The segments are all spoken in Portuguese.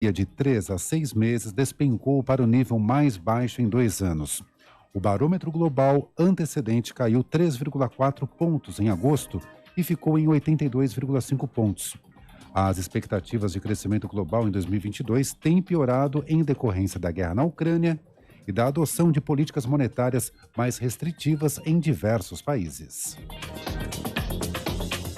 de 3 a 6 meses despencou para o nível mais baixo em 2 anos. O barômetro global antecedente caiu 3,4 pontos em agosto e ficou em 82,5 pontos. As expectativas de crescimento global em 2022 têm piorado em decorrência da guerra na Ucrânia e da adoção de políticas monetárias mais restritivas em diversos países.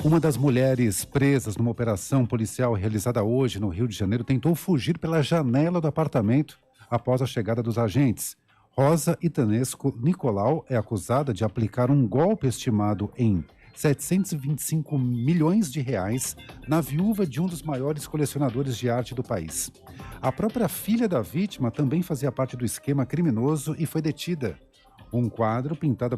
Uma das mulheres presas numa operação policial realizada hoje no Rio de Janeiro tentou fugir pela janela do apartamento após a chegada dos agentes. Rosa Itanesco Nicolau é acusada de aplicar um golpe estimado em 725 milhões de reais na viúva de um dos maiores colecionadores de arte do país. A própria filha da vítima também fazia parte do esquema criminoso e foi detida. Um quadro pintado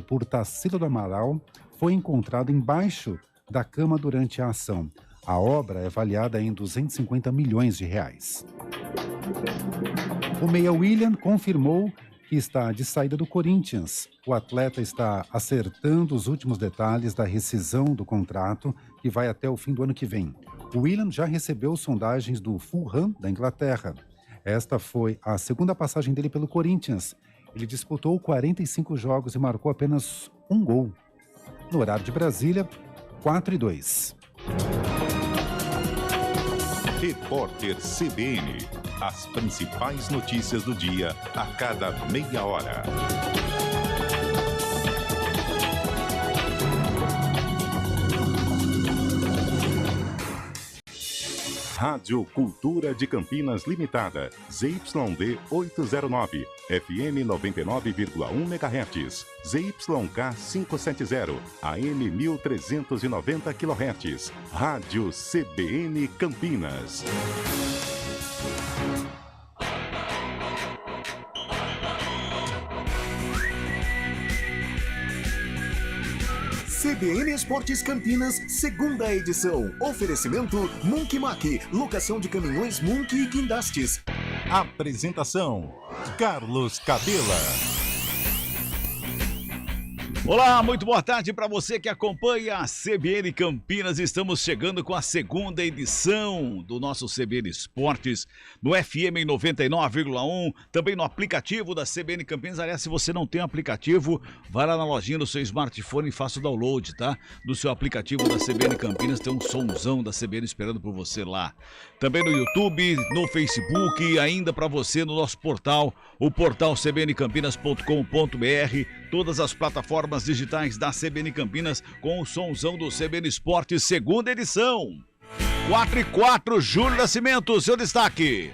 por Tarsila do Amaral foi encontrado embaixo da cama durante a ação. A obra é avaliada em 250 milhões de reais. O meia Willian confirmou que está de saída do Corinthians. O atleta está acertando os últimos detalhes da rescisão do contrato, que vai até o fim do ano que vem. O Willian já recebeu sondagens do Fulham, da Inglaterra. Esta foi a segunda passagem dele pelo Corinthians. Ele disputou 45 jogos e marcou apenas um gol. No horário de Brasília, 4:02. Repórter CBN. As principais notícias do dia a cada meia hora. Rádio Cultura de Campinas Limitada, ZYD 809, FM 99,1 MHz, ZYK 570, AM 1390 kHz, Rádio CBN Campinas. CBN Esportes Campinas, segunda edição. Oferecimento Munk Mac, locação de caminhões Munk e guindastes. Apresentação: Carlos Cabela. Olá, muito boa tarde para você que acompanha a CBN Campinas. Estamos chegando com a segunda edição do nosso CBN Esportes no FM 99,1, também no aplicativo da CBN Campinas. Aliás, se você não tem aplicativo, vai lá na lojinha do seu smartphone e faça o download, tá? Do seu aplicativo da CBN Campinas, tem um somzão da CBN esperando por você lá. Também no YouTube, no Facebook e ainda para você no nosso portal, o portal cbncampinas.com.br, todas as plataformas digitais da CBN Campinas com o somzão do CBN Esportes, segunda edição. 4:04, Júlio Nascimento, seu destaque.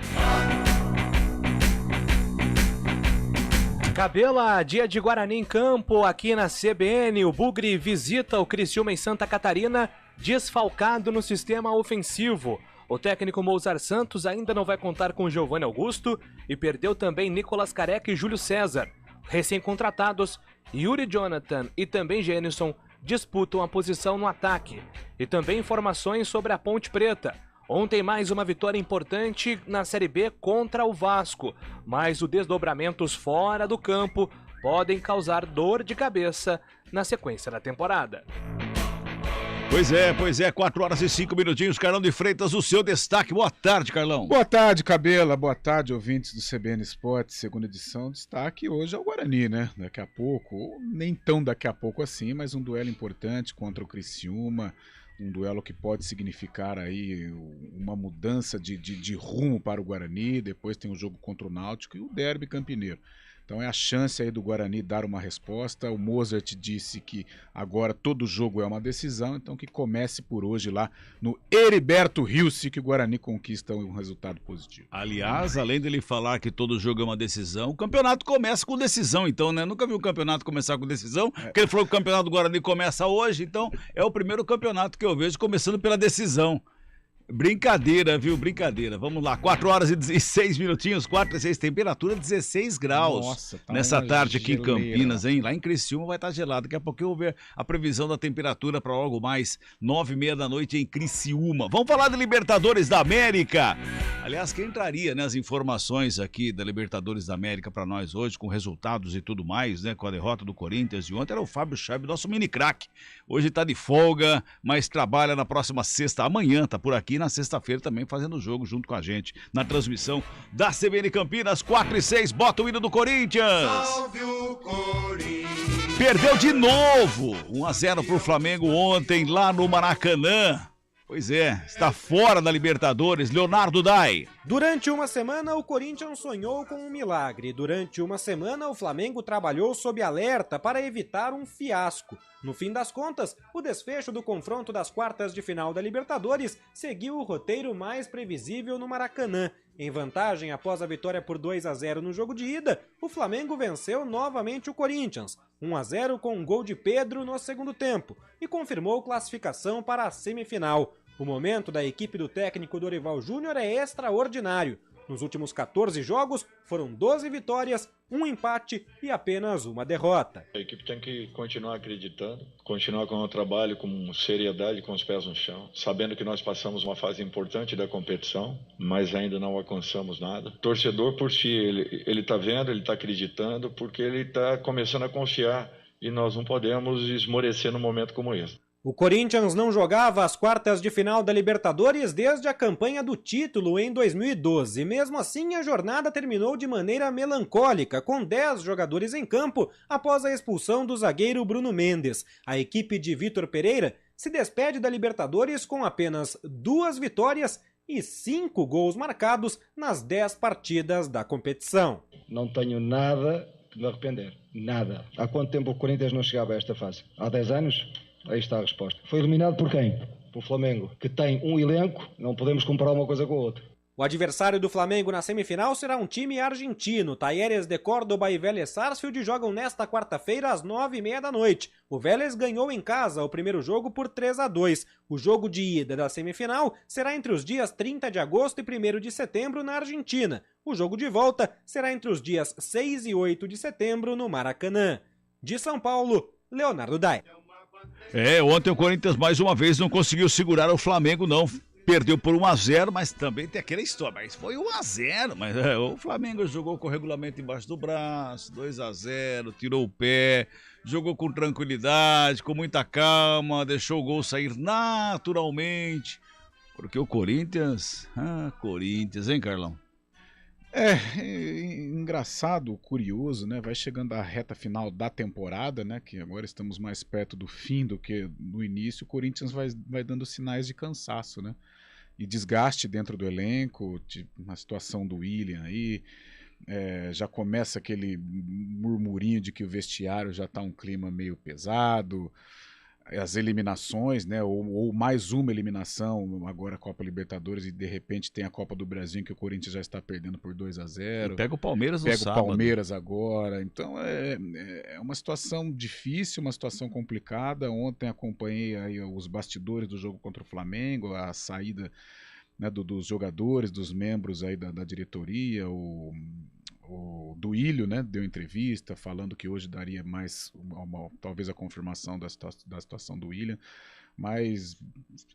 Cabela, dia de Guarani em campo, aqui na CBN, o Bugre visita o Criciúma em Santa Catarina, desfalcado no sistema ofensivo. O técnico Mozart Santos ainda não vai contar com Giovanni Augusto e perdeu também Nicolas Careca e Júlio César. Recém-contratados, Yuri Jonathan e também Gênison disputam a posição no ataque. E também informações sobre a Ponte Preta. Ontem mais uma vitória importante na Série B contra o Vasco, mas os desdobramentos fora do campo podem causar dor de cabeça na sequência da temporada. Pois é, 4 horas e 5 minutinhos, Carlão de Freitas, o seu destaque. Boa tarde, Carlão. Boa tarde, Cabela, boa tarde, ouvintes do CBN Esportes, segunda edição. Destaque hoje é o Guarani, né? Daqui a pouco, ou nem tão daqui a pouco assim, mas um duelo importante contra o Criciúma, um duelo que pode significar aí uma mudança de rumo para o Guarani. Depois tem o jogo contra o Náutico e o Derby Campineiro. Então é a chance aí do Guarani dar uma resposta. O Mozart disse que agora todo jogo é uma decisão, então que comece por hoje lá no Heriberto Rilse, que o Guarani conquista um resultado positivo. Aliás, além dele falar que todo jogo é uma decisão, o campeonato começa com decisão, então, né? Nunca vi o campeonato começar com decisão, porque ele falou que o campeonato do Guarani começa hoje, então é o primeiro campeonato que eu vejo começando pela decisão. Brincadeira, viu? Brincadeira. Vamos lá, 4 horas e 16 minutinhos, 4 e 6, temperatura 16 graus. Nossa, tá nessa tarde aqui geleira. em Campinas, hein? Lá em Criciúma vai estar gelado. Daqui a pouco eu vou ver a previsão da temperatura para logo mais 9:30 da noite em Criciúma. Vamos falar de Libertadores da América. Aliás, quem traria, né, as informações aqui da Libertadores da América para nós hoje, com resultados e tudo mais, né, com a derrota do Corinthians de ontem, era o Fábio Chaves, nosso mini craque. Hoje tá de folga, mas trabalha na próxima sexta, amanhã, tá por aqui, na sexta-feira também fazendo o jogo junto com a gente, na transmissão da CBN Campinas, 4-6, bota o hino do Corinthians. Salve o Corinthians. Perdeu de novo, 1-0 pro Flamengo ontem, lá no Maracanã. Pois é, está fora da Libertadores, Leonardo Dai. Durante uma semana, o Corinthians sonhou com um milagre. Durante uma semana, o Flamengo trabalhou sob alerta para evitar um fiasco. No fim das contas, o desfecho do confronto das quartas de final da Libertadores seguiu o roteiro mais previsível no Maracanã. Em vantagem após a vitória por 2-0 no jogo de ida, o Flamengo venceu novamente o Corinthians, 1-0 com um gol de Pedro no segundo tempo, e confirmou classificação para a semifinal. O momento da equipe do técnico Dorival Júnior é extraordinário. Nos últimos 14 jogos, foram 12 vitórias, um empate e apenas uma derrota. A equipe tem que continuar acreditando, continuar com o trabalho com seriedade, com os pés no chão, sabendo que nós passamos uma fase importante da competição, mas ainda não alcançamos nada. O torcedor por si, ele está vendo, ele está acreditando, porque ele está começando a confiar e nós não podemos esmorecer num momento como esse. O Corinthians não jogava as quartas de final da Libertadores desde a campanha do título em 2012. Mesmo assim, a jornada terminou de maneira melancólica, com 10 jogadores em campo após a expulsão do zagueiro Bruno Mendes. A equipe de Vitor Pereira se despede da Libertadores com apenas 2 vitórias e 5 gols marcados nas 10 partidas da competição. Não tenho nada de me arrepender. Nada. Há quanto tempo o Corinthians não chegava a esta fase? Há 10 anos? Aí está a resposta. Foi eliminado por quem? Por Flamengo, que tem um elenco, não podemos comparar uma coisa com a outra. O adversário do Flamengo na semifinal será um time argentino. Talleres de Córdoba e Vélez Sarsfield jogam nesta quarta-feira às 9h30 da noite. O Vélez ganhou em casa o primeiro jogo por 3-2. O jogo de ida da semifinal será entre os dias 30 de agosto e 1º de setembro na Argentina. O jogo de volta será entre os dias 6 e 8 de setembro no Maracanã. De São Paulo, Leonardo Dai. Ontem o Corinthians mais uma vez não conseguiu segurar o Flamengo, não. Perdeu por 1-0, mas também tem aquela história. Mas foi 1-0, mas o Flamengo jogou com o regulamento embaixo do braço, 2-0, tirou o pé, jogou com tranquilidade, com muita calma, deixou o gol sair naturalmente. Porque o Corinthians... Corinthians, hein, Carlão? Engraçado, curioso, né? Vai chegando a reta final da temporada, né? Que agora estamos mais perto do fim do que no início. O Corinthians vai dando sinais de cansaço, né? E desgaste dentro do elenco, uma situação do Willian aí. Já começa aquele murmurinho de que o vestiário já está um clima meio pesado. As eliminações, né, ou mais uma eliminação, agora a Copa Libertadores, e de repente tem a Copa do Brasil, que o Corinthians já está perdendo por 2-0. Pega o Palmeiras no sábado. Pega o Palmeiras agora. Então é uma situação difícil, uma situação complicada. Ontem acompanhei aí os bastidores do jogo contra o Flamengo, a saída, né, dos jogadores, dos membros aí da diretoria, o Duílio, né, deu entrevista falando que hoje daria mais talvez a confirmação da situação do Willian, mas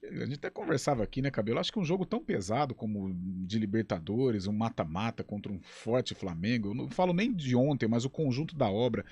a gente até conversava aqui, né, Cabelo, acho que um jogo tão pesado como de Libertadores, um mata-mata contra um forte Flamengo, eu não falo nem de ontem, mas o conjunto da obra.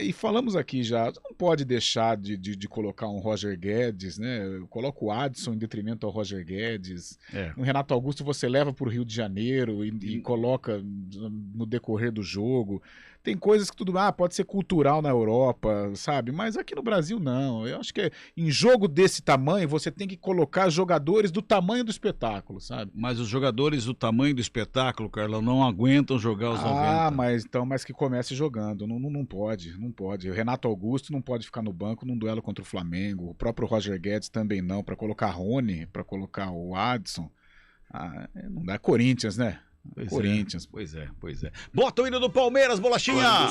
E falamos aqui já, não pode deixar de colocar um Roger Guedes, né? Coloca o Adson em detrimento ao Roger Guedes. No Renato Augusto você leva para o Rio de Janeiro e coloca no decorrer do jogo. Tem coisas que tudo pode ser cultural na Europa, sabe? Mas aqui no Brasil não. Eu acho que em jogo desse tamanho você tem que colocar jogadores do tamanho do espetáculo, sabe? Mas os jogadores do tamanho do espetáculo, Carlão, não aguentam jogar os 90. Mas que comece jogando. Não pode, não pode. O Renato Augusto não pode ficar no banco num duelo contra o Flamengo. O próprio Roger Guedes também não. Para colocar Rony, para colocar o Adson. Não dá. Corinthians, né? Corinthians. Pois é. Bota o hino do Palmeiras, Bolachinha!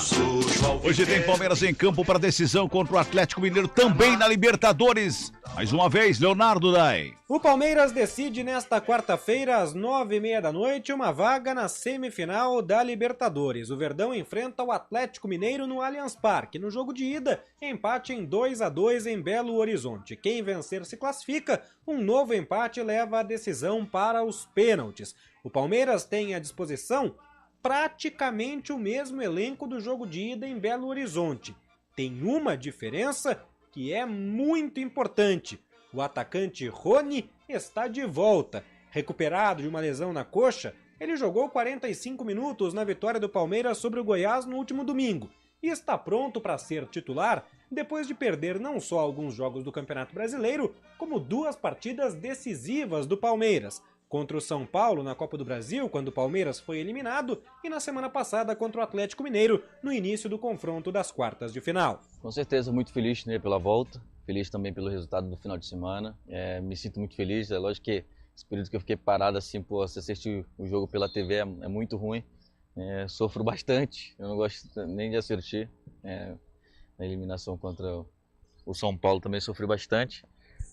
Hoje tem Palmeiras em campo para decisão contra o Atlético Mineiro, também na Libertadores. Mais uma vez, Leonardo Dai. O Palmeiras decide nesta quarta-feira, às 9h30 da noite, uma vaga na semifinal da Libertadores. O Verdão enfrenta o Atlético Mineiro no Allianz Parque. No jogo de ida, empate em 2-2 em Belo Horizonte. Quem vencer se classifica, um novo empate leva a decisão para os pênaltis. O Palmeiras tem à disposição praticamente o mesmo elenco do jogo de ida em Belo Horizonte. Tem uma diferença que é muito importante. O atacante Rony está de volta. Recuperado de uma lesão na coxa, ele jogou 45 minutos na vitória do Palmeiras sobre o Goiás no último domingo e está pronto para ser titular depois de perder não só alguns jogos do Campeonato Brasileiro, como 2 partidas decisivas do Palmeiras. Contra o São Paulo na Copa do Brasil, quando o Palmeiras foi eliminado, e na semana passada contra o Atlético Mineiro, no início do confronto das quartas de final. Com certeza, muito feliz, né, pela volta, feliz também pelo resultado do final de semana. Me sinto muito feliz, é lógico que esse período que eu fiquei parado assim, você assistir o jogo pela TV é muito ruim. Sofro bastante, eu não gosto nem de assistir. Na eliminação contra o São Paulo também sofri bastante,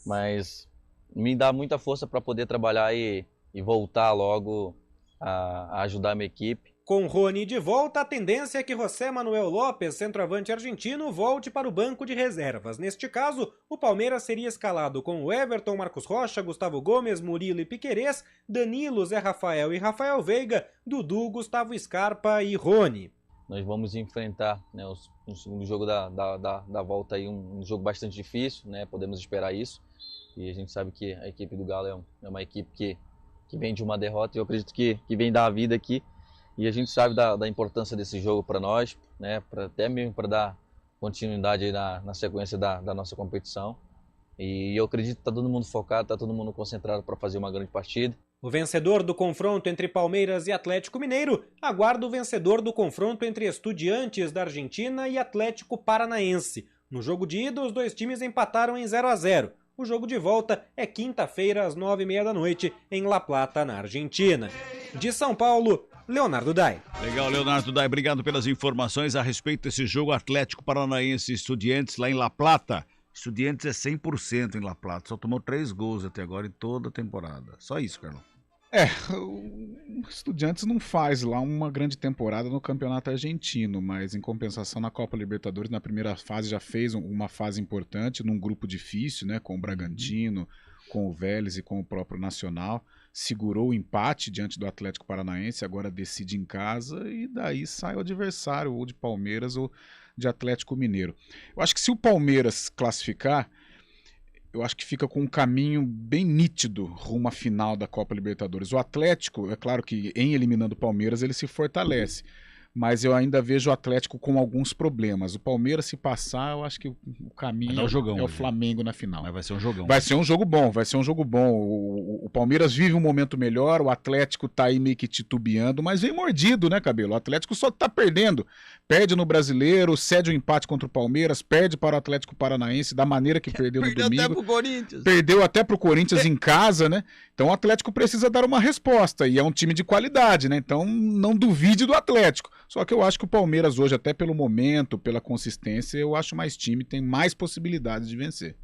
mas me dá muita força para poder trabalhar e voltar logo a ajudar a minha equipe. Com Rony de volta, a tendência é que José Manuel Lopes, centroavante argentino, volte para o banco de reservas. Neste caso, o Palmeiras seria escalado com o Everton, Marcos Rocha, Gustavo Gomes, Murilo e Piquerez, Danilo, Zé Rafael e Rafael Veiga, Dudu, Gustavo Scarpa e Rony. Nós vamos enfrentar, né, o segundo jogo da volta, aí, um jogo bastante difícil, né, podemos esperar isso. E a gente sabe que a equipe do Galo é uma equipe que vem de uma derrota e eu acredito que vem dar a vida aqui. E a gente sabe da importância desse jogo para nós, né, até mesmo para dar continuidade aí na sequência da nossa competição. E eu acredito que está todo mundo focado, está todo mundo concentrado para fazer uma grande partida. O vencedor do confronto entre Palmeiras e Atlético Mineiro aguarda o vencedor do confronto entre Estudiantes da Argentina e Atlético Paranaense. No jogo de ida, os dois times empataram em 0-0. O jogo de volta é quinta-feira, às 9h30 da noite, em La Plata, na Argentina. De São Paulo, Leonardo Dai. Legal, Leonardo Dai, obrigado pelas informações a respeito desse jogo Atlético Paranaense e Estudiantes lá em La Plata. Estudiantes é 100% em La Plata, só tomou 3 gols até agora em toda a temporada. Só isso, Carlão. O Estudiantes não faz lá uma grande temporada no Campeonato Argentino, mas em compensação na Copa Libertadores, na primeira fase já fez uma fase importante, num grupo difícil, né, com o Bragantino, com o Vélez e com o próprio Nacional. Segurou o empate diante do Atlético Paranaense, agora decide em casa e daí sai o adversário, ou de Palmeiras ou de Atlético Mineiro. Eu acho que se o Palmeiras classificar, eu acho que fica com um caminho bem nítido rumo à final da Copa Libertadores. O Atlético, é claro que em eliminando o Palmeiras ele se fortalece, mas eu ainda vejo o Atlético com alguns problemas. O Palmeiras, se passar, eu acho que o caminho é o Flamengo na final. Mas vai ser um jogão. Vai ser um jogo bom, O Palmeiras vive um momento melhor, o Atlético tá aí meio que titubeando, mas vem mordido, né, Cabelo? O Atlético só tá perdendo. Perde no Brasileiro, cede o empate contra o Palmeiras, perde para o Atlético Paranaense da maneira que perdeu no domingo. Perdeu até pro Corinthians. Perdeu até pro Corinthians em casa, né? Então o Atlético precisa dar uma resposta, e é um time de qualidade, né? Então não duvide do Atlético. Só que eu acho que o Palmeiras hoje, até pelo momento, pela consistência, eu acho mais time, tem mais possibilidades de vencer.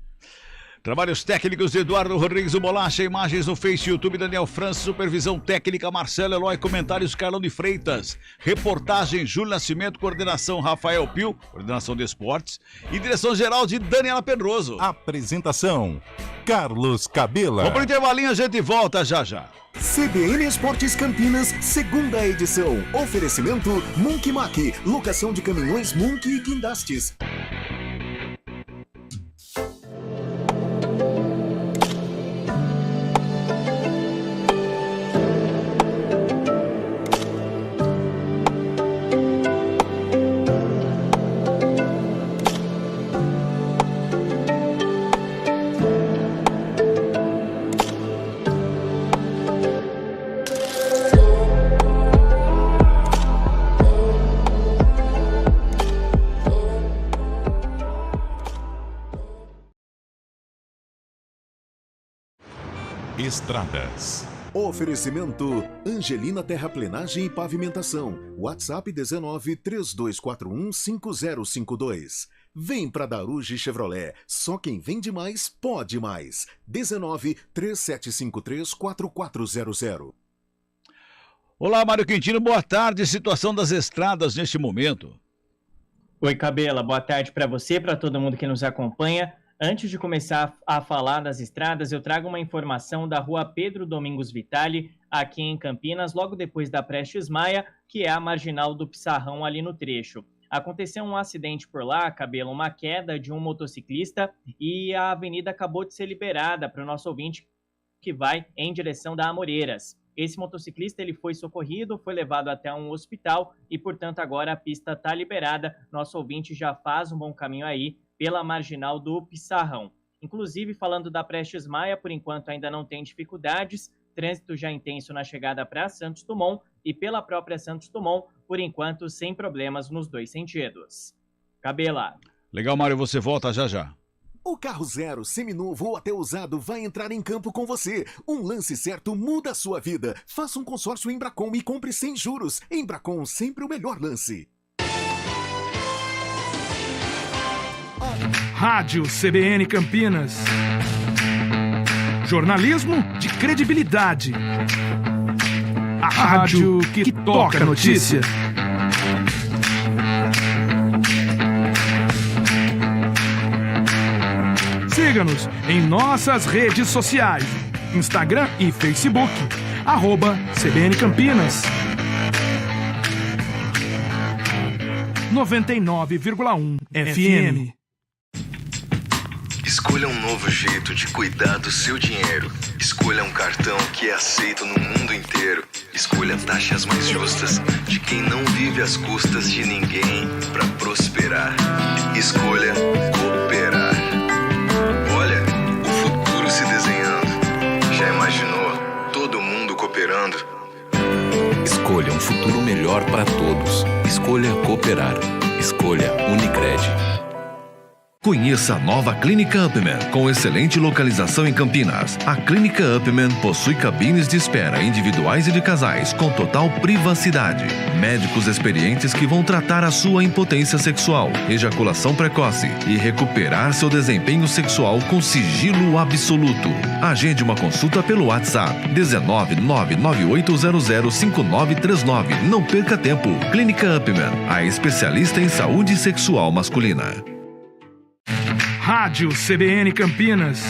Trabalhos técnicos de Eduardo Rodrigues do Bolacha, imagens no Face, YouTube, Daniel França, supervisão técnica Marcelo Eloy, comentários Carlão de Freitas, reportagem Júlio Nascimento, coordenação Rafael Pio, coordenação de esportes e direção geral de Daniela Pedroso. Apresentação Carlos Cabela. Vamos pro intervalinho, a gente volta já já. CBN Esportes Campinas, segunda edição. Oferecimento Munk Mack, locação de caminhões Munk e guindastes. Estradas. Oferecimento Angelina Terraplenagem e Pavimentação. WhatsApp 19 3241 5052. Vem pra Daruge Chevrolet. Só quem vende mais, pode mais. 19 3753 4400. Olá, Mário Quintino, boa tarde. Situação das estradas neste momento. Oi, Cabela, boa tarde para você e para todo mundo que nos acompanha. Antes de começar a falar das estradas, eu trago uma informação da rua Pedro Domingos Vitali, aqui em Campinas, logo depois da Prestes Maia, que é a marginal do Pissarrão ali no trecho. Aconteceu um acidente por lá, Cabelo, uma queda de um motociclista e a avenida acabou de ser liberada para o nosso ouvinte que vai em direção da Amoreiras. Esse motociclista ele foi socorrido, foi levado até um hospital e, portanto, agora a pista está liberada. Nosso ouvinte já faz um bom caminho aí pela marginal do Pissarrão. Inclusive, falando da Prestes Maia, por enquanto ainda não tem dificuldades, trânsito já intenso na chegada para Santos Dumont e pela própria Santos Dumont, por enquanto sem problemas nos dois sentidos. Cabela. Legal, Mário, você volta já já. O carro zero, seminovo ou até usado vai entrar em campo com você. Um lance certo muda a sua vida. Faça um consórcio em Bracon e compre sem juros. Em Bracon, sempre o melhor lance. Rádio CBN Campinas. Jornalismo de credibilidade. A rádio que toca a notícia. Siga-nos em nossas redes sociais, Instagram e Facebook, @CBN Campinas. 99,1 FM. Escolha um novo jeito de cuidar do seu dinheiro. Escolha um cartão que é aceito no mundo inteiro. Escolha taxas mais justas de quem não vive às custas de ninguém para prosperar. Escolha cooperar. Olha, o futuro se desenhando. Já imaginou todo mundo cooperando? Escolha um futuro melhor para todos. Escolha cooperar. Escolha Unicred. Conheça a nova Clínica Upman, com excelente localização em Campinas. A Clínica Upman possui cabines de espera individuais e de casais, com total privacidade. Médicos experientes que vão tratar a sua impotência sexual, ejaculação precoce e recuperar seu desempenho sexual com sigilo absoluto. Agende uma consulta pelo WhatsApp 19998005939. Não perca tempo. Clínica Upman, a especialista em saúde sexual masculina. Rádio CBN Campinas.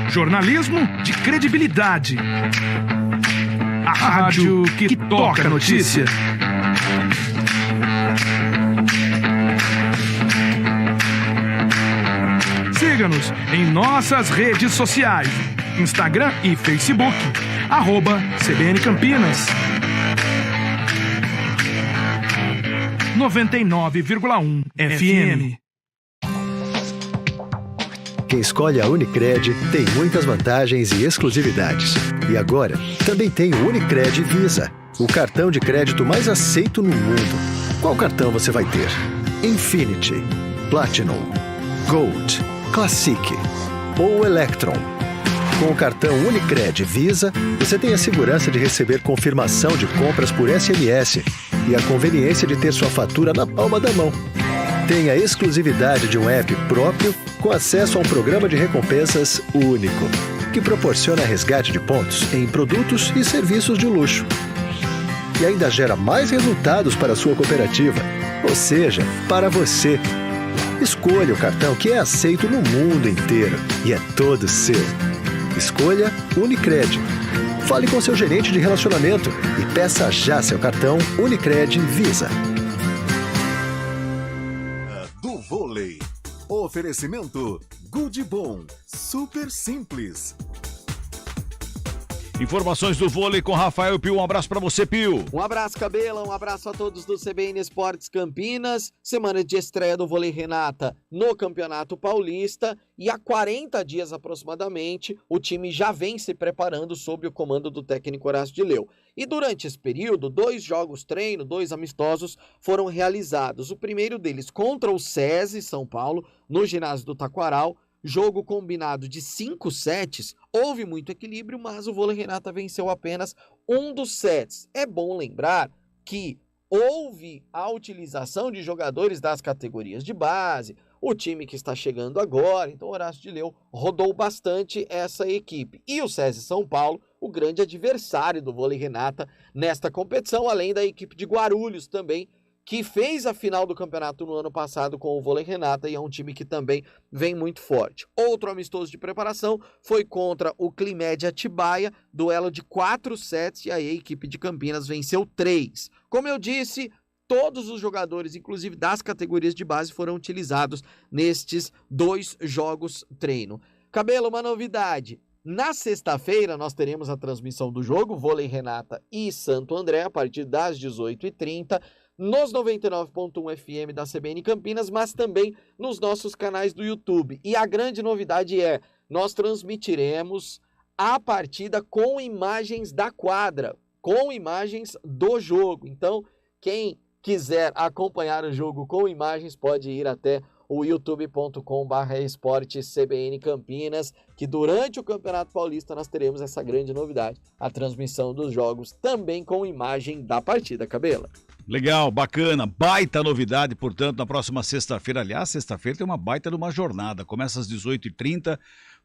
Jornalismo de credibilidade. A rádio que toca a notícia. Siga-nos em nossas redes sociais, Instagram e Facebook, @CBN Campinas. 99,1 FM. Quem escolhe a Unicred tem muitas vantagens e exclusividades. E agora, também tem o Unicred Visa, o cartão de crédito mais aceito no mundo. Qual cartão você vai ter? Infinity, Platinum, Gold, Classic ou Electron? Com o cartão Unicred Visa, você tem a segurança de receber confirmação de compras por SMS e a conveniência de ter sua fatura na palma da mão. Tem a exclusividade de um app próprio com acesso a um programa de recompensas único, que proporciona resgate de pontos em produtos e serviços de luxo. E ainda gera mais resultados para a sua cooperativa, ou seja, para você. Escolha o cartão que é aceito no mundo inteiro e é todo seu. Escolha Unicred. Fale com seu gerente de relacionamento e peça já seu cartão Unicred Visa. Do vôlei. Oferecimento Good Bom. Super simples. Informações do vôlei com Rafael Pio. Um abraço para você, Pio. Um abraço, Cabela. Um abraço a todos do CBN Esportes Campinas. Semana de estreia do vôlei Renata no Campeonato Paulista. E há 40 dias aproximadamente, o time já vem se preparando sob o comando do técnico Horácio de Leu. E durante esse período, 2 jogos treino, 2 amistosos foram realizados. O primeiro deles contra o SESI São Paulo, no ginásio do Taquaral, jogo combinado de 5 sets, houve muito equilíbrio, mas o Vôlei Renata venceu apenas um dos sets. É bom lembrar que houve a utilização de jogadores das categorias de base, o time que está chegando agora, então Horácio de Leu rodou bastante essa equipe. E o SESI São Paulo, o grande adversário do Vôlei Renata nesta competição, além da equipe de Guarulhos também, que fez a final do campeonato no ano passado com o Vôlei Renata e é um time que também vem muito forte. Outro amistoso de preparação foi contra o Climed Atibaia, duelo de 4 sets, e aí a equipe de Campinas venceu 3. Como eu disse, todos os jogadores, inclusive das categorias de base, foram utilizados nestes 2 jogos treino. Cabelo, uma novidade. Na sexta-feira nós teremos a transmissão do jogo Vôlei Renata e Santo André a partir das 18h30 nos 99.1 FM da CBN Campinas, mas também nos nossos canais do YouTube. E a grande novidade é, nós transmitiremos a partida com imagens da quadra, com imagens do jogo. Então, quem quiser acompanhar o jogo com imagens pode ir até o youtube.com/esportecbn Campinas, que durante o Campeonato Paulista nós teremos essa grande novidade, a transmissão dos jogos também com imagem da partida, Cabela. Legal, bacana, baita novidade, portanto, na próxima sexta-feira. Aliás, sexta-feira tem uma baita de uma jornada. Começa às 18h30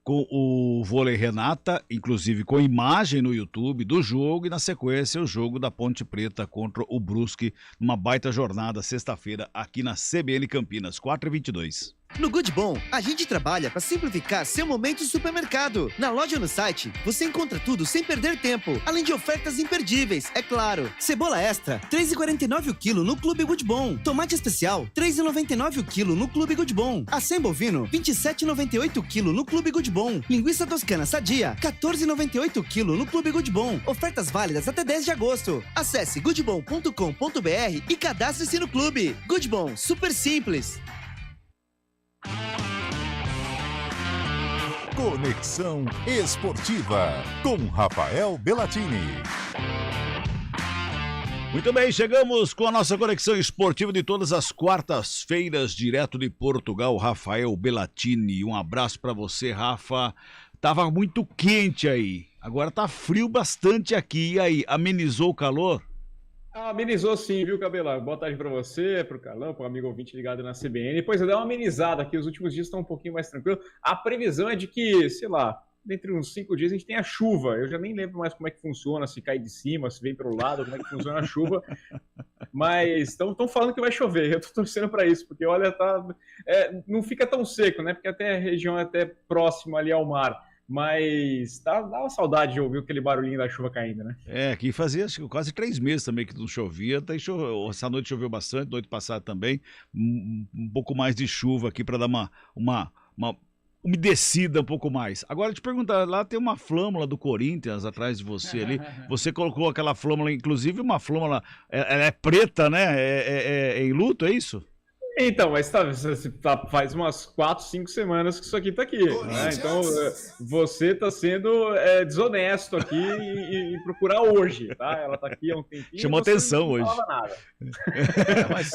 com o Vôlei Renata, inclusive com imagem no YouTube do jogo, e na sequência o jogo da Ponte Preta contra o Brusque, numa baita jornada, sexta-feira, aqui na CBN Campinas, 4h22. No Good Bom, a gente trabalha para simplificar seu momento de supermercado. Na loja ou no site, você encontra tudo sem perder tempo, além de ofertas imperdíveis, é claro. Cebola extra, R$ 3,49 o quilo no Clube Good Bom. Tomate especial, R$ 3,99 o quilo no Clube Good Bom. Acém bovino, R$ 27,98 o quilo no Clube Good Bom. Linguiça toscana sadia, R$ 14,98 o quilo no Clube Good Bom. Ofertas válidas até 10 de agosto. Acesse goodbom.com.br e cadastre-se no clube. Good Bom, super simples. Conexão Esportiva, com Rafael Bellatini. Muito bem, chegamos com a nossa conexão esportiva de todas as quartas-feiras, direto de Portugal, Rafael Bellatini. Um abraço para você, Rafa. Tava muito quente aí, agora tá frio bastante aqui. E aí, amenizou o calor? Amenizou sim, viu, Cabela? Boa tarde para você, para o Carlão, para o amigo ouvinte ligado na CBN. Pois é, deu uma amenizada aqui, os últimos dias estão um pouquinho mais tranquilos. A previsão é de que, sei lá, dentro de uns 5 dias a gente tenha chuva. Eu já nem lembro mais como é que funciona, se cai de cima, se vem pelo lado, como é que funciona a chuva. Mas estão falando que vai chover, eu tô torcendo para isso, porque olha, não fica tão seco, né? Porque até a região é até próxima ali ao mar. Mas dá uma saudade de ouvir aquele barulhinho da chuva caindo, né? É, aqui fazia acho que quase 3 meses também que não chovia. Essa noite choveu bastante, noite passada também. Um pouco mais de chuva aqui para dar uma umedecida um pouco mais. Agora, te perguntar, lá tem uma flâmula do Corinthians atrás de você ali. Você colocou aquela flâmula, inclusive uma flâmula, ela é preta, né? É em luto, é isso? Então, mas faz umas 4, 5 semanas que isso aqui tá aqui, né? Então, você tá sendo desonesto aqui e procurar hoje, tá? Ela tá aqui há um tempinho. Chamou atenção hoje. Não falava nada. Mas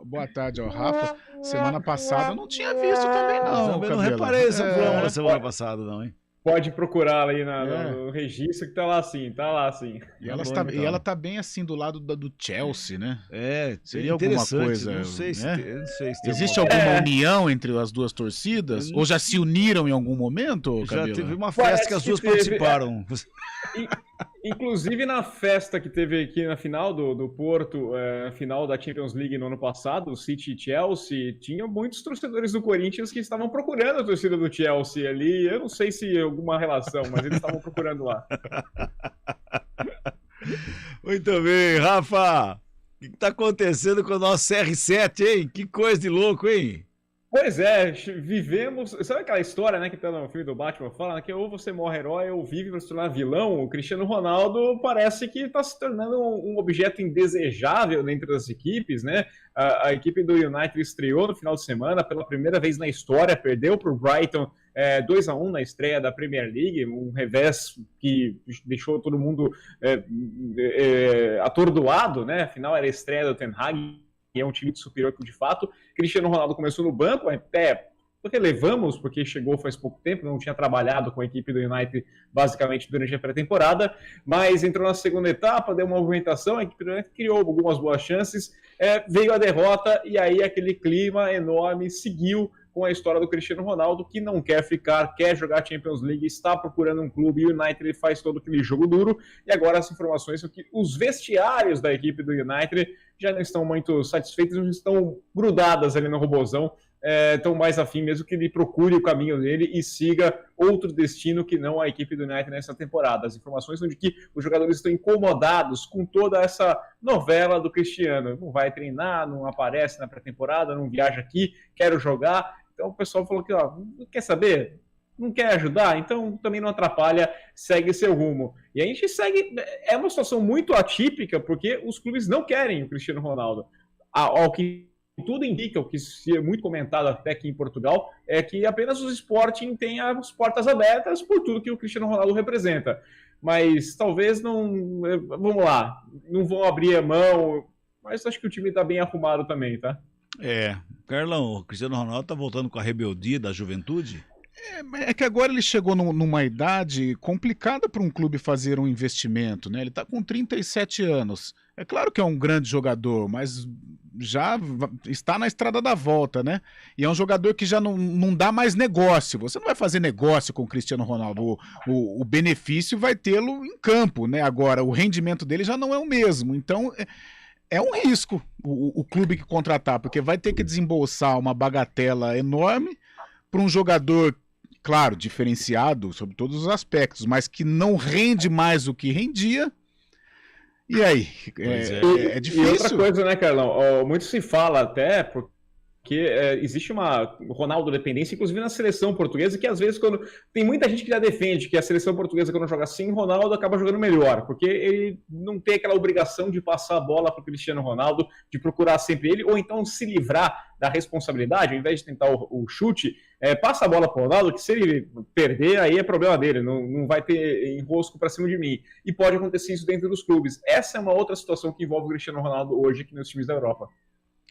boa tarde ao Rafa. Semana passada eu não tinha visto também, não. Também não reparei essa flâmula semana passada, não, hein? Pode procurar ali no registro que tá lá sim. E ela tá bem assim do lado do Chelsea, né? Seria alguma coisa. Não sei se tem existe alguma união entre as duas torcidas? Ou já se uniram em algum momento, Cabela? Já teve uma festa que as duas participaram. Inclusive na festa que teve aqui na final do Porto, final da Champions League no ano passado, o City e Chelsea, tinha muitos torcedores do Corinthians que estavam procurando a torcida do Chelsea ali. Eu não sei se alguma relação, mas eles estavam procurando lá. Muito bem, Rafa. O que está acontecendo com o nosso CR7, hein? Que coisa de louco, hein? Pois é, vivemos... Sabe aquela história, né, que tá no filme do Batman, fala que ou você morre herói ou vive para se tornar vilão? O Cristiano Ronaldo parece que está se tornando um objeto indesejável dentro das equipes, né? A equipe do United estreou no final de semana pela primeira vez na história, perdeu para o Brighton 2-1 na estreia da Premier League, um revés que deixou todo mundo atordoado, né? Afinal, era a estreia do Ten Hag, que é um time superior de fato. Cristiano Ronaldo começou no banco, relevamos, porque chegou faz pouco tempo, não tinha trabalhado com a equipe do United basicamente durante a pré-temporada, mas entrou na segunda etapa, deu uma movimentação, a equipe do United criou algumas boas chances, veio a derrota e aí aquele clima enorme seguiu com a história do Cristiano Ronaldo, que não quer ficar, quer jogar Champions League, está procurando um clube, e o United faz todo aquele jogo duro, e agora as informações são que os vestiários da equipe do United já não estão muito satisfeitos, não estão grudadas ali no robozão, estão mais afim mesmo que ele procure o caminho dele e siga outro destino que não a equipe do United nessa temporada. As informações são de que os jogadores estão incomodados com toda essa novela do Cristiano. Não vai treinar, não aparece na pré-temporada, não viaja aqui, quero jogar. Então o pessoal falou que, não quer saber? Não quer ajudar? Então também não atrapalha, segue seu rumo. E a gente segue, é uma situação muito atípica, porque os clubes não querem o Cristiano Ronaldo. Ao que tudo indica, o que é muito comentado até aqui em Portugal, é que apenas o Sporting tem as portas abertas por tudo que o Cristiano Ronaldo representa. Mas talvez não, vamos lá, não vão abrir a mão, mas acho que o time está bem arrumado também, tá? Carlão, o Cristiano Ronaldo está voltando com a rebeldia da juventude? É que agora ele chegou numa idade complicada para um clube fazer um investimento, né? Ele está com 37 anos. É claro que é um grande jogador, mas já está na estrada da volta, né? E é um jogador que já não dá mais negócio. Você não vai fazer negócio com o Cristiano Ronaldo. O benefício vai tê-lo em campo, né? Agora, o rendimento dele já não é o mesmo. Então, é um risco o clube que contratar, porque vai ter que desembolsar uma bagatela enorme para um jogador, claro, diferenciado sobre todos os aspectos, mas que não rende mais o que rendia. E aí? É difícil. E outra coisa, né, Carlão? Muito se fala até, porque existe uma Ronaldo dependência, inclusive na seleção portuguesa, que às vezes quando tem muita gente que já defende que a seleção portuguesa quando joga sem Ronaldo acaba jogando melhor, porque ele não tem aquela obrigação de passar a bola para o Cristiano Ronaldo, de procurar sempre ele, ou então se livrar da responsabilidade, ao invés de tentar o chute, passa a bola para o Ronaldo, que se ele perder, aí é problema dele, não vai ter enrosco para cima de mim. E pode acontecer isso dentro dos clubes. Essa é uma outra situação que envolve o Cristiano Ronaldo hoje aqui nos times da Europa.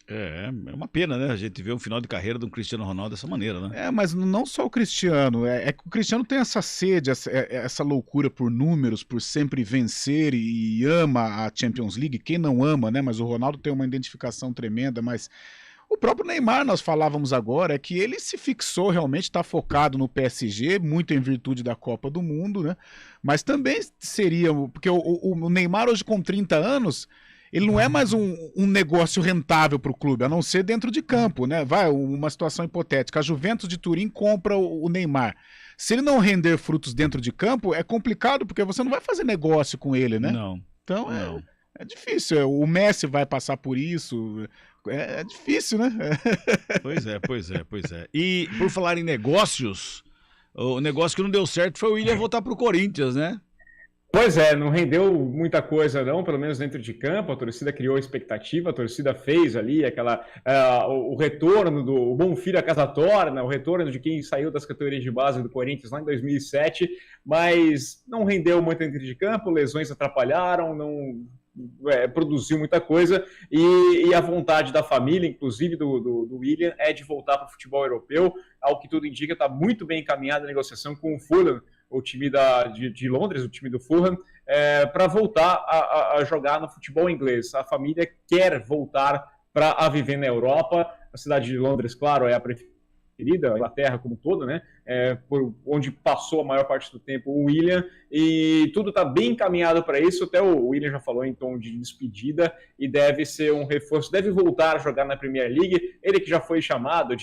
É uma pena, né? A gente vê um final de carreira de um Cristiano Ronaldo dessa maneira, né? Mas não só o Cristiano. É que o Cristiano tem essa sede, essa loucura por números, por sempre vencer e ama a Champions League. Quem não ama, né? Mas o Ronaldo tem uma identificação tremenda, mas o próprio Neymar, nós falávamos agora, é que ele se fixou realmente, está focado no PSG, muito em virtude da Copa do Mundo, né? Mas também seria, porque o Neymar hoje com 30 anos... Ele não é mais um negócio rentável para o clube, a não ser dentro de campo, né? Vai, uma situação hipotética. A Juventus de Turim compra o Neymar. Se ele não render frutos dentro de campo, é complicado, porque você não vai fazer negócio com ele, né? Não. Então é difícil. O Messi vai passar por isso. É difícil, né? Pois é. E por falar em negócios, o negócio que não deu certo foi o Willian voltar para o Corinthians, né? Pois não rendeu muita coisa não, pelo menos dentro de campo, a torcida criou expectativa, a torcida fez ali o retorno do bom filho à casa torna, o retorno de quem saiu das categorias de base do Corinthians lá em 2007, mas não rendeu muito dentro de campo, lesões atrapalharam, não produziu muita coisa, e a vontade da família, inclusive do Willian, é de voltar para o futebol europeu, ao que tudo indica, está muito bem encaminhada a negociação com o Fulham, o time de Londres, o time do Fulham, para voltar a jogar no futebol inglês. A família quer voltar para viver na Europa. A cidade de Londres, claro, é a preferida, a Inglaterra como um todo, né? Por onde passou a maior parte do tempo o Willian, e tudo está bem encaminhado para isso. Até o Willian já falou em tom de despedida, e deve ser um reforço, deve voltar a jogar na Premier League. Ele que já foi chamado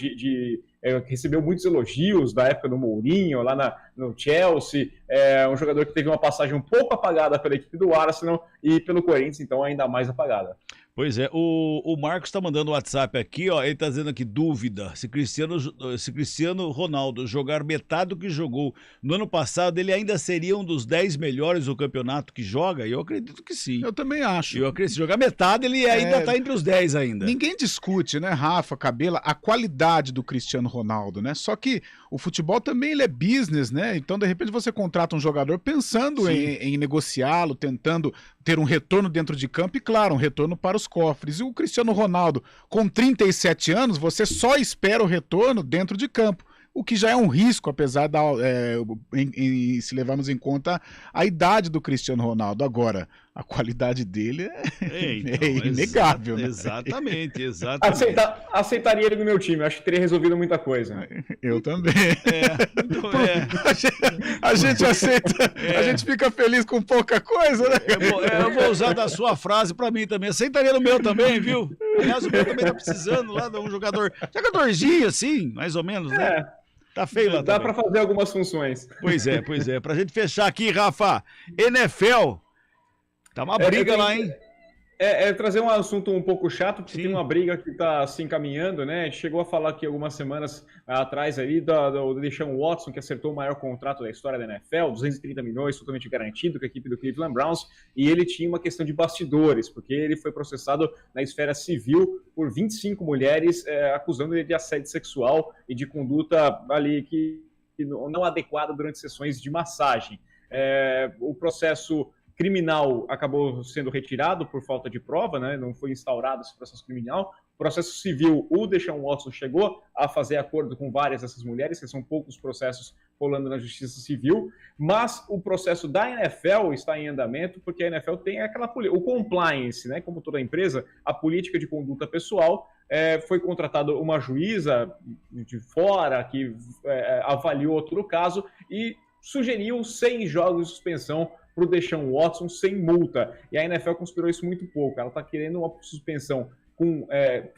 recebeu muitos elogios da época do Mourinho, lá no Chelsea, um jogador que teve uma passagem um pouco apagada pela equipe do Arsenal e pelo Corinthians, então ainda mais apagada. Pois é, o Marcos está mandando um WhatsApp aqui, ó, ele está dizendo aqui, dúvida, se Cristiano Ronaldo jogar jogar metade do que jogou no ano passado, ele ainda seria um dos 10 melhores do campeonato que joga? Eu acredito que sim. Eu também acho. Eu acredito, se jogar metade, ele ainda tá entre os 10 ainda. Ninguém discute, né, Rafa, Cabela, a qualidade do Cristiano Ronaldo, né? Só que o futebol também ele é business, né? Então, de repente, você contrata um jogador pensando em negociá-lo, tentando ter um retorno dentro de campo e, claro, um retorno para os cofres. E o Cristiano Ronaldo, com 37 anos, você só espera o retorno dentro de campo. O que já é um risco, apesar se levarmos em conta a idade do Cristiano Ronaldo. Agora, a qualidade dele é inegável. Né? Exatamente. Aceitaria ele no meu time, acho que teria resolvido muita coisa. Eu também. A gente aceita, a gente fica feliz com pouca coisa, né? Eu vou usar da sua frase pra mim também. Aceitaria no meu também, viu? Aliás, o meu também tá precisando lá de um jogadorzinho assim, mais ou menos, né? Tá feio lá. Dá para fazer algumas funções. Pois é. Pra gente fechar aqui, Rafa, NFL, tá uma briga lá, hein? Trazer um assunto um pouco chato, porque tem uma briga que está se encaminhando, né? A gente chegou a falar aqui algumas semanas atrás ali do Deshaun Watson, que acertou o maior contrato da história da NFL, 230 milhões, totalmente garantido com a equipe do Cleveland Browns, e ele tinha uma questão de bastidores, porque ele foi processado na esfera civil por 25 mulheres, acusando ele de assédio sexual e de conduta ali que não adequada durante sessões de massagem. O processo criminal acabou sendo retirado por falta de prova, né? Não foi instaurado esse processo criminal. Processo civil, o Deshaun Watson chegou a fazer acordo com várias dessas mulheres, que são poucos processos rolando na justiça civil, mas o processo da NFL está em andamento, porque a NFL tem o compliance, né? Como toda empresa, a política de conduta pessoal. Foi contratada uma juíza de fora que avaliou todo o caso e sugeriu 100 jogos de suspensão para o Deshaun Watson sem multa. E a NFL considerou isso muito pouco. Ela está querendo uma suspensão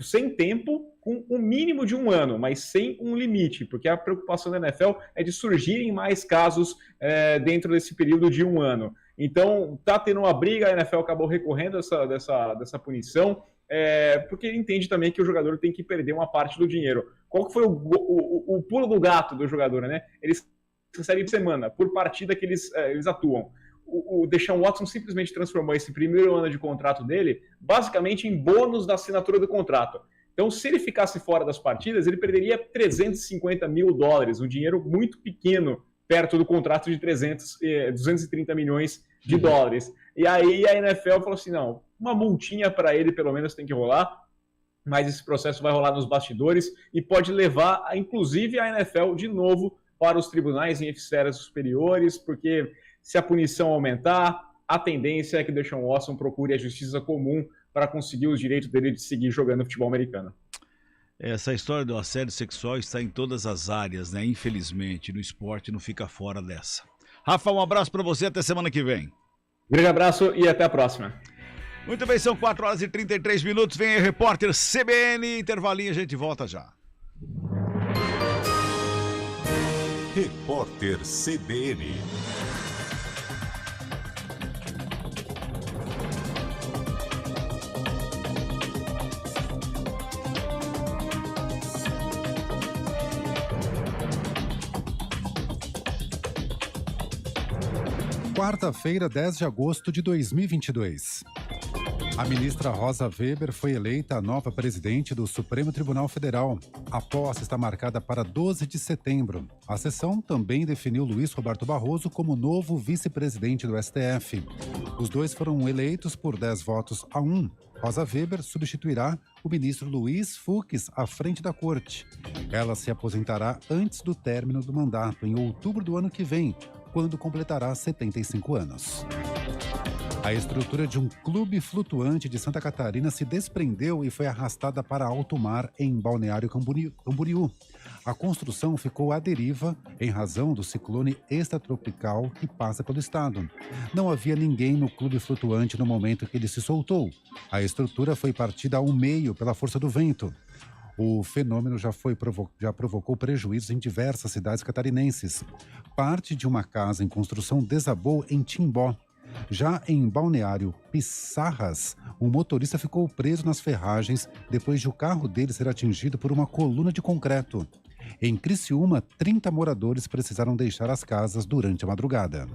sem tempo, com um mínimo de 1 ano, mas sem um limite, porque a preocupação da NFL é de surgirem mais casos dentro desse período de 1 ano. Então, está tendo uma briga, a NFL acabou recorrendo dessa punição, porque ele entende também que o jogador tem que perder uma parte do dinheiro. Qual que foi o pulo do gato do jogador, né? Eles recebem por semana, por partida que eles atuam. O Deshaun Watson simplesmente transformou esse primeiro ano de contrato dele basicamente em bônus da assinatura do contrato. Então, se ele ficasse fora das partidas, ele perderia $350 mil, um dinheiro muito pequeno perto do contrato de 230 milhões de dólares. E aí a NFL falou assim, não, uma multinha para ele pelo menos tem que rolar, mas esse processo vai rolar nos bastidores e pode levar, inclusive, a NFL de novo para os tribunais em esferas superiores, porque se a punição aumentar, a tendência é que o Deshaun Watson procure a justiça comum para conseguir os direitos dele de seguir jogando futebol americano. Essa história do assédio sexual está em todas as áreas, né? Infelizmente, no esporte não fica fora dessa. Rafa, um abraço para você, até semana que vem. Grande abraço e até a próxima. Muito bem, são 4 horas e 33 minutos. Vem aí, repórter CBN, intervalinho, a gente volta já. Repórter CBN. Quarta-feira, 10 de agosto de 2022. A ministra Rosa Weber foi eleita a nova presidente do Supremo Tribunal Federal. A posse está marcada para 12 de setembro. A sessão também definiu Luiz Roberto Barroso como novo vice-presidente do STF. Os dois foram eleitos por 10 votos a 1. Rosa Weber substituirá o ministro Luiz Fux à frente da corte. Ela se aposentará antes do término do mandato, em outubro do ano que vem, quando completará 75 anos. A estrutura de um clube flutuante de Santa Catarina se desprendeu e foi arrastada para alto mar em Balneário Camboriú. A construção ficou à deriva em razão do ciclone extratropical que passa pelo estado. Não havia ninguém no clube flutuante no momento que ele se soltou. A estrutura foi partida ao meio pela força do vento. O fenômeno já provocou prejuízos em diversas cidades catarinenses. Parte de uma casa em construção desabou em Timbó. Já em Balneário Pissarras, um motorista ficou preso nas ferragens depois de o carro dele ser atingido por uma coluna de concreto. Em Criciúma, 30 moradores precisaram deixar as casas durante a madrugada.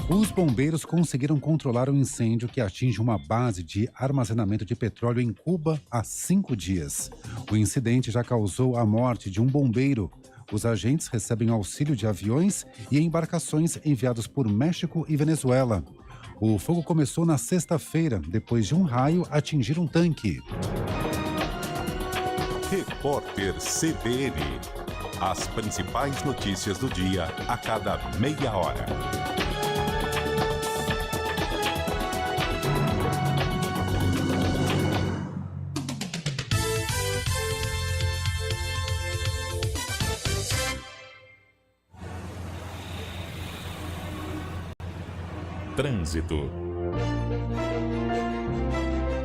Os bombeiros conseguiram controlar o incêndio que atinge uma base de armazenamento de petróleo em Cuba há 5 dias. O incidente já causou a morte de um bombeiro. Os agentes recebem auxílio de aviões e embarcações enviados por México e Venezuela. O fogo começou na sexta-feira, depois de um raio atingir um tanque. Repórter CBN. As principais notícias do dia a cada meia hora. Trânsito.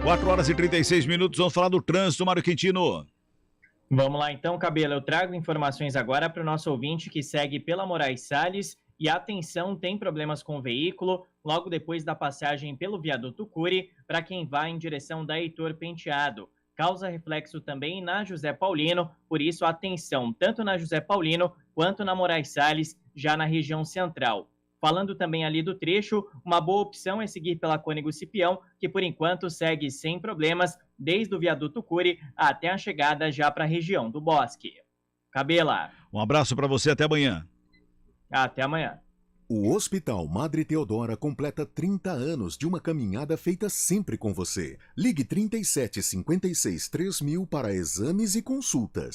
4 horas e 36 minutos, vamos falar do trânsito, Mário Quintino. Vamos lá então, Cabelo, eu trago informações agora para o nosso ouvinte que segue pela Moraes Salles. E atenção, tem problemas com o veículo logo depois da passagem pelo viaduto Cury para quem vai em direção da Heitor Penteado. Causa reflexo também na José Paulino, por isso atenção, tanto na José Paulino quanto na Moraes Salles, já na região central. Falando também ali do trecho, uma boa opção é seguir pela Cônego Cipião, que por enquanto segue sem problemas, desde o viaduto Cury até a chegada já para a região do Bosque. Cabela. Um abraço para você, até amanhã. Até amanhã. O Hospital Madre Teodora completa 30 anos de uma caminhada feita sempre com você. Ligue 37 56 3000 para exames e consultas.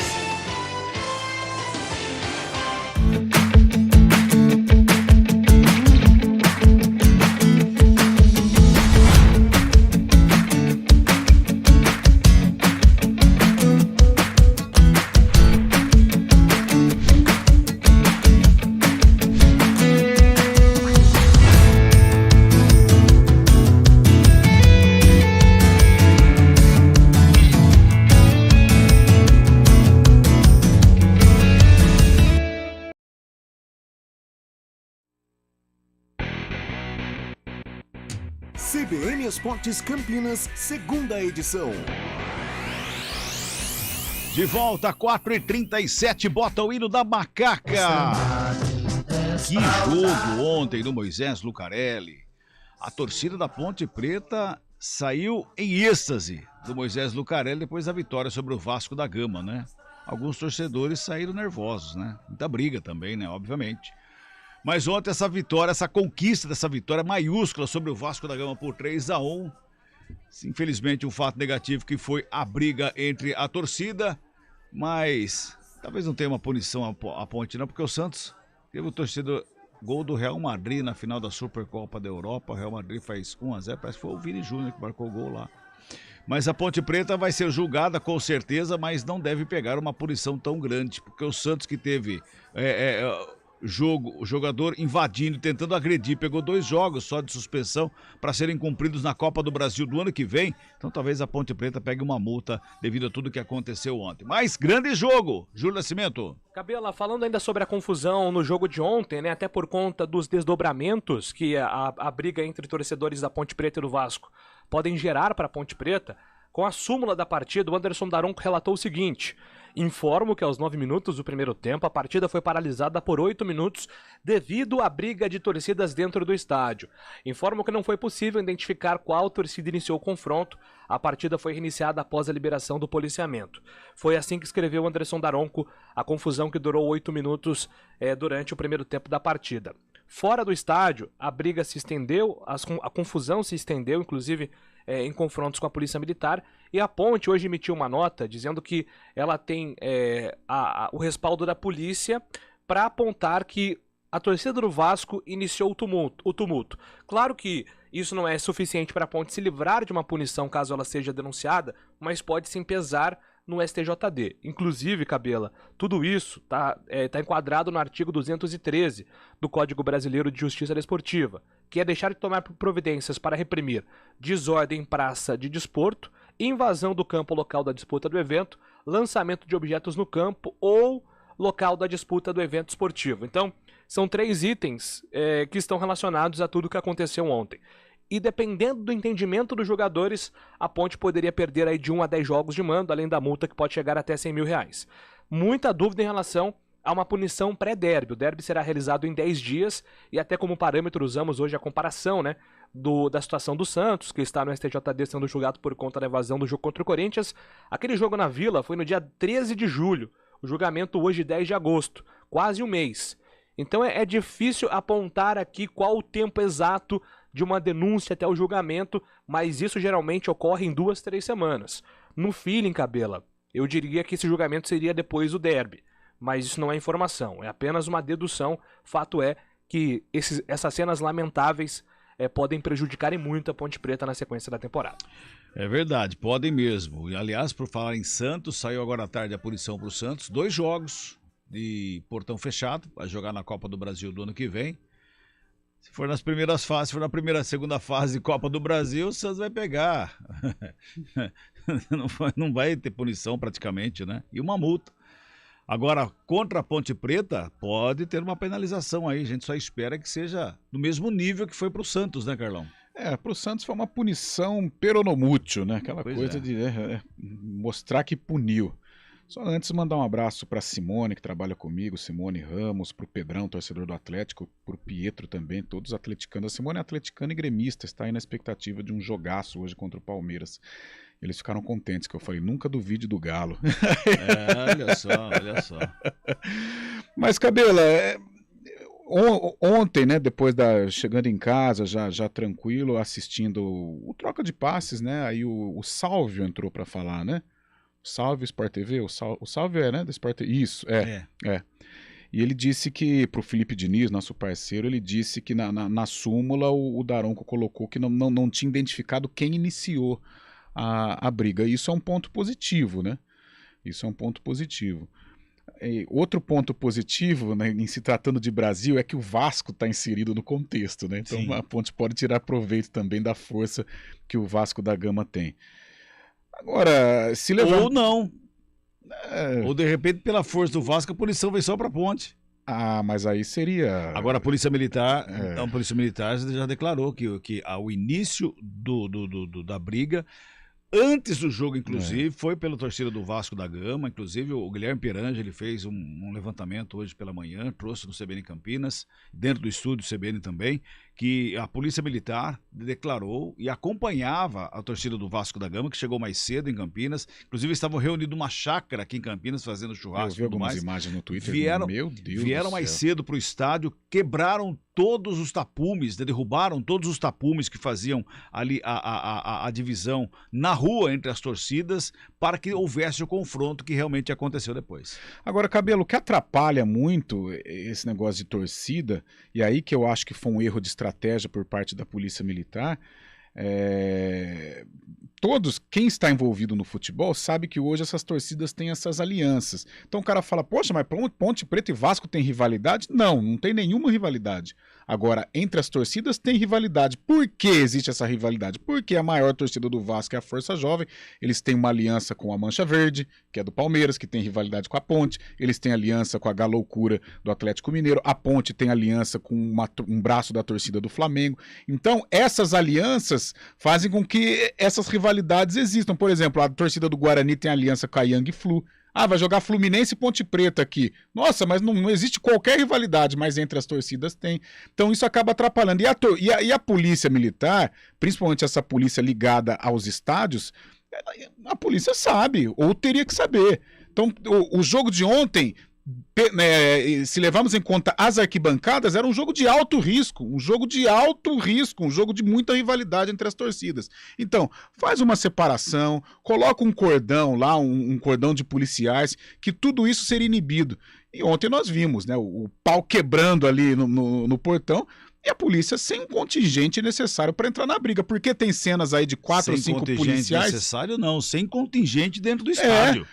CBN Esportes Campinas, segunda edição. De volta, 4h37, bota o hino da macaca. Que jogo ontem no Moisés Lucarelli. A torcida da Ponte Preta saiu em êxtase do Moisés Lucarelli depois da vitória sobre o Vasco da Gama, né? Alguns torcedores saíram nervosos, né? Muita briga também, né? Obviamente. Mas ontem essa vitória, essa conquista dessa vitória maiúscula sobre o Vasco da Gama por 3-1. Infelizmente um fato negativo que foi a briga entre a torcida, mas talvez não tenha uma punição à Ponte não, porque o Santos teve o torcedor gol do Real Madrid na final da Supercopa da Europa. O Real Madrid faz 1-0, parece que foi o Vini Júnior que marcou o gol lá. Mas a Ponte Preta vai ser julgada com certeza, mas não deve pegar uma punição tão grande, porque o Santos que teve... o jogador invadindo, tentando agredir, pegou 2 jogos só de suspensão para serem cumpridos na Copa do Brasil do ano que vem, então talvez a Ponte Preta pegue uma multa devido a tudo que aconteceu ontem. Mas grande jogo, Júlio Nascimento. Cabela, falando ainda sobre a confusão no jogo de ontem, né, até por conta dos desdobramentos que a briga entre torcedores da Ponte Preta e do Vasco podem gerar para a Ponte Preta, com a súmula da partida, o Anderson Daronco relatou o seguinte: informo que aos 9 minutos do primeiro tempo, a partida foi paralisada por 8 minutos devido à briga de torcidas dentro do estádio. Informo que não foi possível identificar qual torcida iniciou o confronto. A partida foi reiniciada após a liberação do policiamento. Foi assim que escreveu Anderson Daronco a confusão que durou 8 minutos durante o primeiro tempo da partida. Fora do estádio, a briga se estendeu, a confusão se estendeu, inclusive em confrontos com a Polícia Militar, e a Ponte hoje emitiu uma nota dizendo que ela tem o respaldo da polícia para apontar que a torcida do Vasco iniciou o tumulto. Claro que isso não é suficiente para a Ponte se livrar de uma punição caso ela seja denunciada, mas pode sim pesar no STJD. Inclusive, Cabela, tudo isso tá enquadrado no artigo 213 do Código Brasileiro de Justiça Desportiva, que é deixar de tomar providências para reprimir desordem em praça de desporto, invasão do campo local da disputa do evento, lançamento de objetos no campo ou local da disputa do evento esportivo. Então, são 3 itens que estão relacionados a tudo o que aconteceu ontem. E dependendo do entendimento dos jogadores, a Ponte poderia perder aí de 1 a 10 jogos de mando, além da multa que pode chegar até R$100 mil. muita dúvida em relação a uma punição pré-derby. O derby será realizado em 10 dias e até como parâmetro usamos hoje a comparação, né, da situação do Santos, que está no STJD sendo julgado por conta da evasão do jogo contra o Corinthians. Aquele jogo na Vila foi no dia 13 de julho, o julgamento hoje 10 de agosto, quase um mês. Então é difícil apontar aqui qual o tempo exato de uma denúncia até o julgamento, mas isso geralmente ocorre em 2, 3 semanas. No feeling, Cabela, eu diria que esse julgamento seria depois do derby, mas isso não é informação, é apenas uma dedução. Fato é que essas cenas lamentáveis podem prejudicar muito a Ponte Preta na sequência da temporada. É verdade, podem mesmo. E aliás, por falar em Santos, saiu agora à tarde a punição para o Santos, 2 jogos de portão fechado, vai jogar na Copa do Brasil do ano que vem. Se for nas primeiras fases, se for na primeira, segunda fase de Copa do Brasil, o Santos vai pegar. Não vai ter punição praticamente, né? E uma multa. Agora, contra a Ponte Preta, pode ter uma penalização aí. A gente só espera que seja do mesmo nível que foi para o Santos, né, Carlão? Para o Santos foi uma punição peronomútil, né? Aquela coisa de mostrar que puniu. Só antes mandar um abraço para Simone, que trabalha comigo, Simone Ramos, para o Pedrão, torcedor do Atlético, para o Pietro também, todos atleticanos. A Simone é atleticana e gremista, está aí na expectativa de um jogaço hoje contra o Palmeiras. Eles ficaram contentes, que eu falei, nunca duvide do Galo. Olha só, olha só. Mas, Cabela, ontem, né, depois chegando em casa, já tranquilo, assistindo o troca de passes, né, aí o Sálvio entrou para falar, né? Salve Sport TV, o Salve né, da Sport TV, isso, é. E ele disse que, pro Felipe Diniz, nosso parceiro, ele disse que na súmula o Daronco colocou que não tinha identificado quem iniciou a briga. Isso é um ponto positivo, né? Isso é um ponto positivo. E outro ponto positivo, né, em se tratando de Brasil, é que o Vasco está inserido no contexto, né? Então a Ponte pode tirar proveito também da força que o Vasco da Gama tem. Agora, se levar... Ou não. Ou de repente, pela força do Vasco, a punição vem só para a Ponte. Mas aí seria... Agora a Polícia Militar, a Polícia Militar já declarou que ao início da briga, antes do jogo, inclusive, foi pela torcida do Vasco da Gama. Inclusive, o Guilherme Piranja, ele fez um levantamento hoje pela manhã, trouxe no CBN Campinas, dentro do estúdio CBN também, que a Polícia Militar declarou e acompanhava a torcida do Vasco da Gama, que chegou mais cedo em Campinas. Inclusive, estavam reunidos numa chácara aqui em Campinas, fazendo churrasco. Eu vi algumas imagens no Twitter. Meu Deus, vieram mais cedo para o estádio, quebraram todos os tapumes, derrubaram todos os tapumes que faziam ali a divisão na rua entre as torcidas, para que houvesse o confronto que realmente aconteceu depois. Agora, Cabelo, o que atrapalha muito esse negócio de torcida, e aí que eu acho que foi um erro de estratégia por parte da Polícia Militar, quem está envolvido no futebol sabe que hoje essas torcidas têm essas alianças. Então o cara fala, poxa, mas Ponte Preta e Vasco tem rivalidade? Não tem nenhuma rivalidade. Agora, entre as torcidas tem rivalidade. Por que existe essa rivalidade? Porque a maior torcida do Vasco é a Força Jovem, eles têm uma aliança com a Mancha Verde, que é do Palmeiras, que tem rivalidade com a Ponte, eles têm aliança com a Galoucura do Atlético Mineiro, a Ponte tem aliança com um braço da torcida do Flamengo. Então, essas alianças fazem com que essas rivalidades existam. Por exemplo, a torcida do Guarani tem aliança com a Young Flu. Vai jogar Fluminense e Ponte Preta aqui. Nossa, mas não existe qualquer rivalidade, mas entre as torcidas tem. Então isso acaba atrapalhando. E a Polícia Militar, principalmente essa polícia ligada aos estádios, a polícia sabe, ou teria que saber. Então o jogo de ontem, se levarmos em conta as arquibancadas, era um jogo de alto risco, um jogo de muita rivalidade entre as torcidas. Então, faz uma separação, coloca um cordão lá, um cordão de policiais, que tudo isso seria inibido. E ontem nós vimos, né, o pau quebrando ali no portão, e a polícia sem um contingente necessário para entrar na briga, porque tem cenas aí de 4 ou 5 policiais... Sem contingente necessário não, sem contingente dentro do estádio.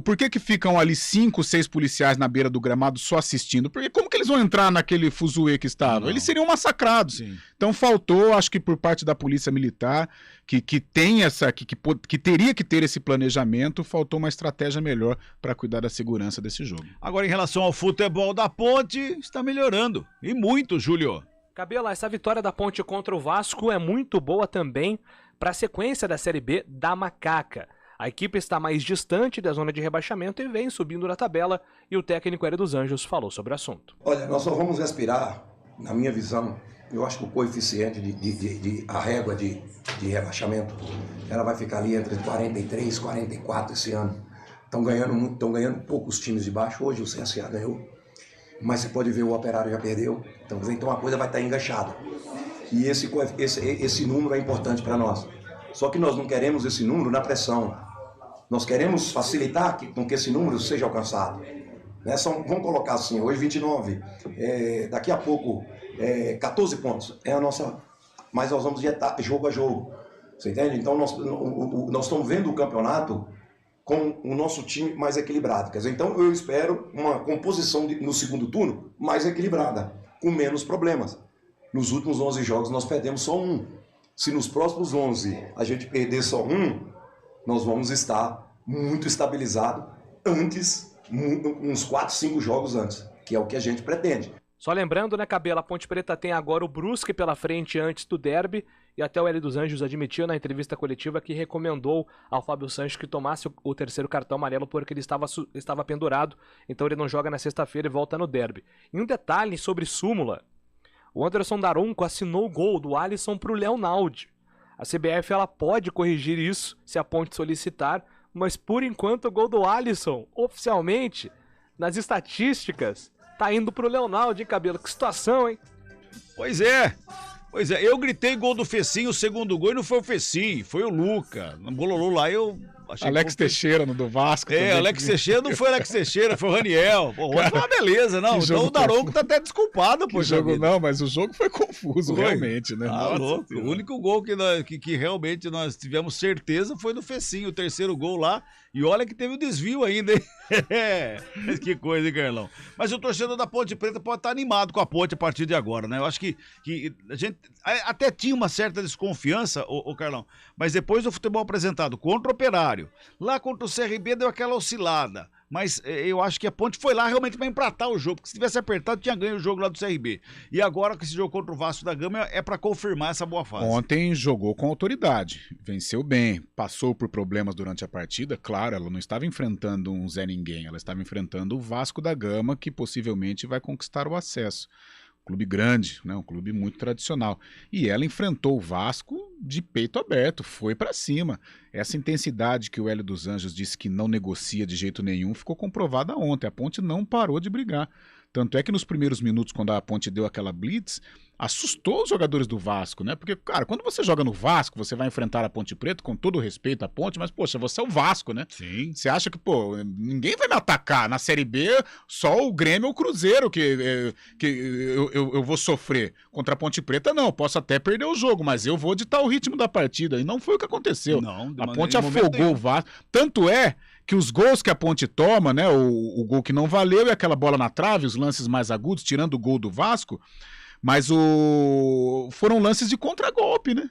Por que ficam ali 5, 6 policiais na beira do gramado só assistindo? Porque como que eles vão entrar naquele fuzuê que estava? Não. Eles seriam massacrados. Sim. Então faltou, acho que por parte da Polícia Militar, que tem que teria que ter esse planejamento, faltou uma estratégia melhor para cuidar da segurança desse jogo. Agora, em relação ao futebol da Ponte, está melhorando. E muito, Júlio. Cabela, essa vitória da Ponte contra o Vasco é muito boa também para a sequência da Série B da Macaca. A equipe está mais distante da zona de rebaixamento e vem subindo na tabela, e o técnico Hélio dos Anjos falou sobre o assunto. Olha, nós só vamos respirar, na minha visão, eu acho que o coeficiente a régua de rebaixamento, ela vai ficar ali entre 43 e 44 esse ano. Estão ganhando poucos times de baixo. Hoje o CSA ganhou, mas você pode ver o Operário já perdeu. Então a coisa vai estar enganchada. E esse número é importante para nós. Só que nós não queremos esse número na pressão. Nós queremos facilitar com que esse número seja alcançado. Vamos colocar assim, hoje 29, daqui a pouco 14 pontos. É a nossa, mas nós vamos jogo a jogo. Você entende? Então nós estamos vendo o campeonato com o nosso time mais equilibrado. Quer dizer, então eu espero uma composição no segundo turno mais equilibrada, com menos problemas. Nos últimos 11 jogos nós perdemos só um. Se nos próximos 11 a gente perder só um, nós vamos estar muito estabilizados antes, uns 4, 5 jogos antes, que é o que a gente pretende. Só lembrando, né, Cabela, a Ponte Preta tem agora o Brusque pela frente antes do derby, e até o Hélio dos Anjos admitiu na entrevista coletiva que recomendou ao Fábio Sanches que tomasse o terceiro cartão amarelo porque ele estava pendurado, então ele não joga na sexta-feira e volta no derby. E um detalhe sobre súmula: o Anderson Daronco assinou o gol do Alisson para o Leonaldi. A CBF ela pode corrigir isso se a Ponte solicitar, mas por enquanto o gol do Alisson, oficialmente, nas estatísticas, tá indo pro Leonaldi, hein, Cabelo? Que situação, hein? Pois é, eu gritei gol do Fecinho, o segundo gol, e não foi o Fecinho, foi o Luca. No bololô lá, eu achei Alex Teixeira, no do Vasco. Alex Teixeira não foi Alex Teixeira, foi o Raniel. Pô, foi uma beleza, não. Então o Daronco tá até desculpado, pô. Não, mas o jogo foi confuso, realmente, né? Louco. O único gol que realmente nós tivemos certeza foi do Fecinho, o terceiro gol lá. E olha que teve o desvio ainda, hein? Que coisa, hein, Carlão? Mas o torcedor da Ponte Preta pode estar animado com a Ponte a partir de agora, né? Eu acho que a gente até tinha uma certa desconfiança, ô Carlão, mas depois do futebol apresentado contra o Operário, lá contra o CRB deu aquela oscilada. Mas eu acho que a Ponte foi lá realmente para empatar o jogo, porque se tivesse apertado tinha ganho o jogo lá do CRB. E agora que esse jogo contra o Vasco da Gama é para confirmar essa boa fase. Ontem jogou com autoridade, venceu bem, passou por problemas durante a partida. Claro, ela não estava enfrentando um Zé Ninguém, ela estava enfrentando o Vasco da Gama, que possivelmente vai conquistar o acesso. Clube grande, né? Um clube muito tradicional. E ela enfrentou o Vasco de peito aberto, foi para cima. Essa intensidade que o Hélio dos Anjos disse que não negocia de jeito nenhum ficou comprovada ontem. A Ponte não parou de brigar. Tanto é que nos primeiros minutos, quando a Ponte deu aquela blitz, assustou os jogadores do Vasco, né? Porque, cara, quando você joga no Vasco, você vai enfrentar a Ponte Preta, com todo o respeito à Ponte, mas, poxa, você é o Vasco, né? Sim. Você acha que, pô, ninguém vai me atacar. Na Série B, só o Grêmio ou o Cruzeiro que eu vou sofrer. Contra a Ponte Preta, não. Posso até perder o jogo, mas eu vou ditar o ritmo da partida. E não foi o que aconteceu. Não, a Ponte afogou o Vasco. Tanto é que os gols que a Ponte toma, né? O gol que não valeu e aquela bola na trave, os lances mais agudos, tirando o gol do Vasco, mas foram lances de contragolpe, né?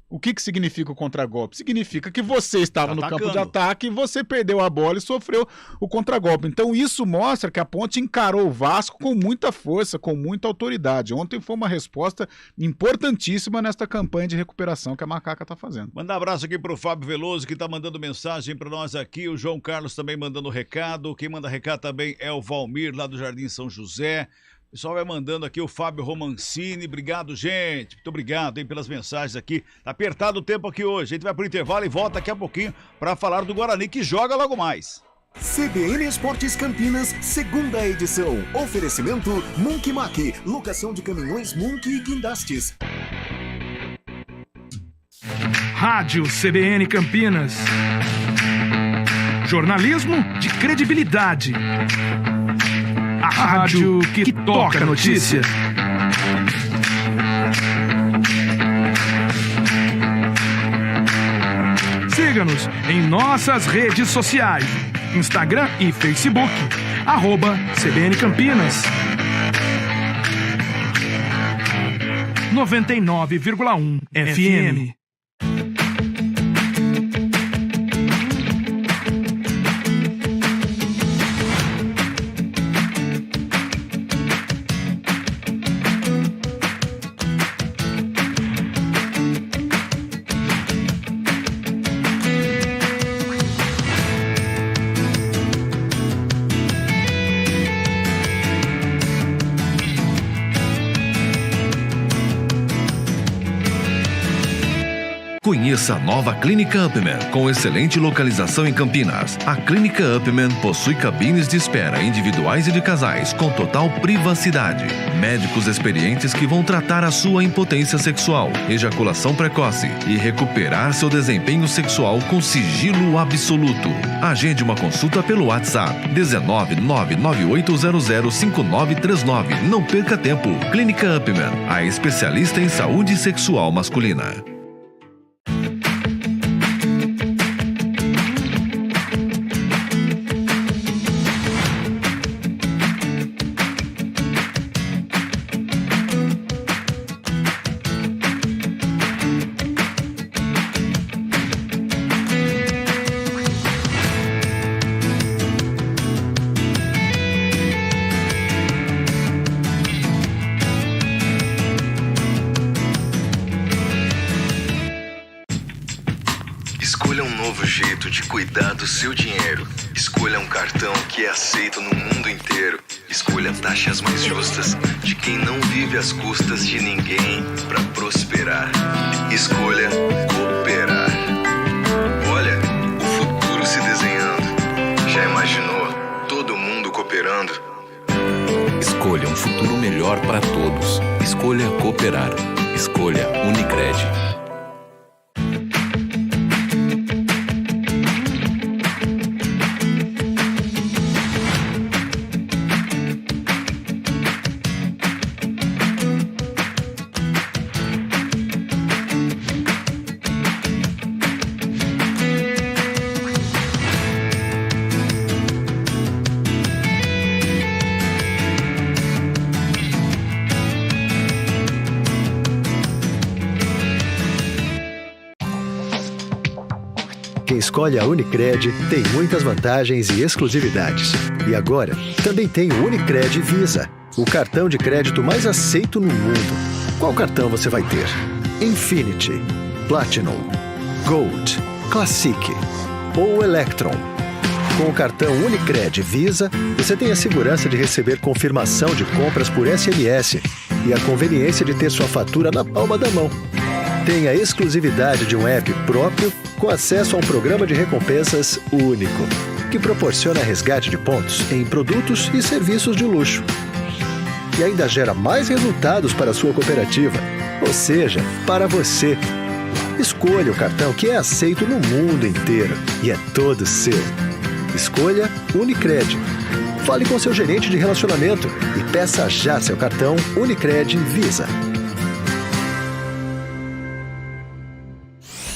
O que significa o contragolpe? Significa que você estava no campo de ataque e você perdeu a bola e sofreu o contragolpe. Então isso mostra que a Ponte encarou o Vasco com muita força, com muita autoridade. Ontem foi uma resposta importantíssima nesta campanha de recuperação que a Macaca está fazendo. Manda um abraço aqui pro Fábio Veloso, que está mandando mensagem para nós aqui. O João Carlos também mandando recado. Quem manda recado também é o Valmir, lá do Jardim São José. O pessoal vai mandando aqui o Fábio Romancini. Obrigado, gente. Muito obrigado, hein, pelas mensagens aqui. Tá apertado o tempo aqui hoje. A gente vai pro intervalo e volta daqui a pouquinho para falar do Guarani, que joga logo mais. CBN Esportes Campinas, segunda edição. Oferecimento Monkey Mac, locação de caminhões Monkey e guindastes. Rádio CBN Campinas. Jornalismo de credibilidade. A rádio que toca a notícia. Siga-nos em nossas redes sociais, Instagram e Facebook, @CBN Campinas. 99,1 FM. Conheça a nova Clínica Upman, com excelente localização em Campinas. A Clínica Upman possui cabines de espera individuais e de casais, com total privacidade. Médicos experientes que vão tratar a sua impotência sexual, ejaculação precoce e recuperar seu desempenho sexual com sigilo absoluto. Agende uma consulta pelo WhatsApp 19998005939. Não perca tempo. Clínica Upman, a especialista em saúde sexual masculina. Escolha um novo jeito de cuidar do seu dinheiro. Escolha um cartão que é aceito no mundo inteiro. Escolha taxas mais justas de quem não vive às custas de ninguém para prosperar. Escolha cooperar. Olha, o futuro se desenhando. Já imaginou todo mundo cooperando? Escolha um futuro melhor para todos. Escolha cooperar. Escolha Unicred. Quem escolhe a Unicred tem muitas vantagens e exclusividades. E agora, também tem o Unicred Visa, o cartão de crédito mais aceito no mundo. Qual cartão você vai ter? Infinity, Platinum, Gold, Classic ou Electron? Com o cartão Unicred Visa, você tem a segurança de receber confirmação de compras por SMS e a conveniência de ter sua fatura na palma da mão. Tem a exclusividade de um app próprio com acesso a um programa de recompensas único, que proporciona resgate de pontos em produtos e serviços de luxo. E ainda gera mais resultados para a sua cooperativa, ou seja, para você. Escolha o cartão que é aceito no mundo inteiro e é todo seu. Escolha Unicred. Fale com seu gerente de relacionamento e peça já seu cartão Unicred Visa.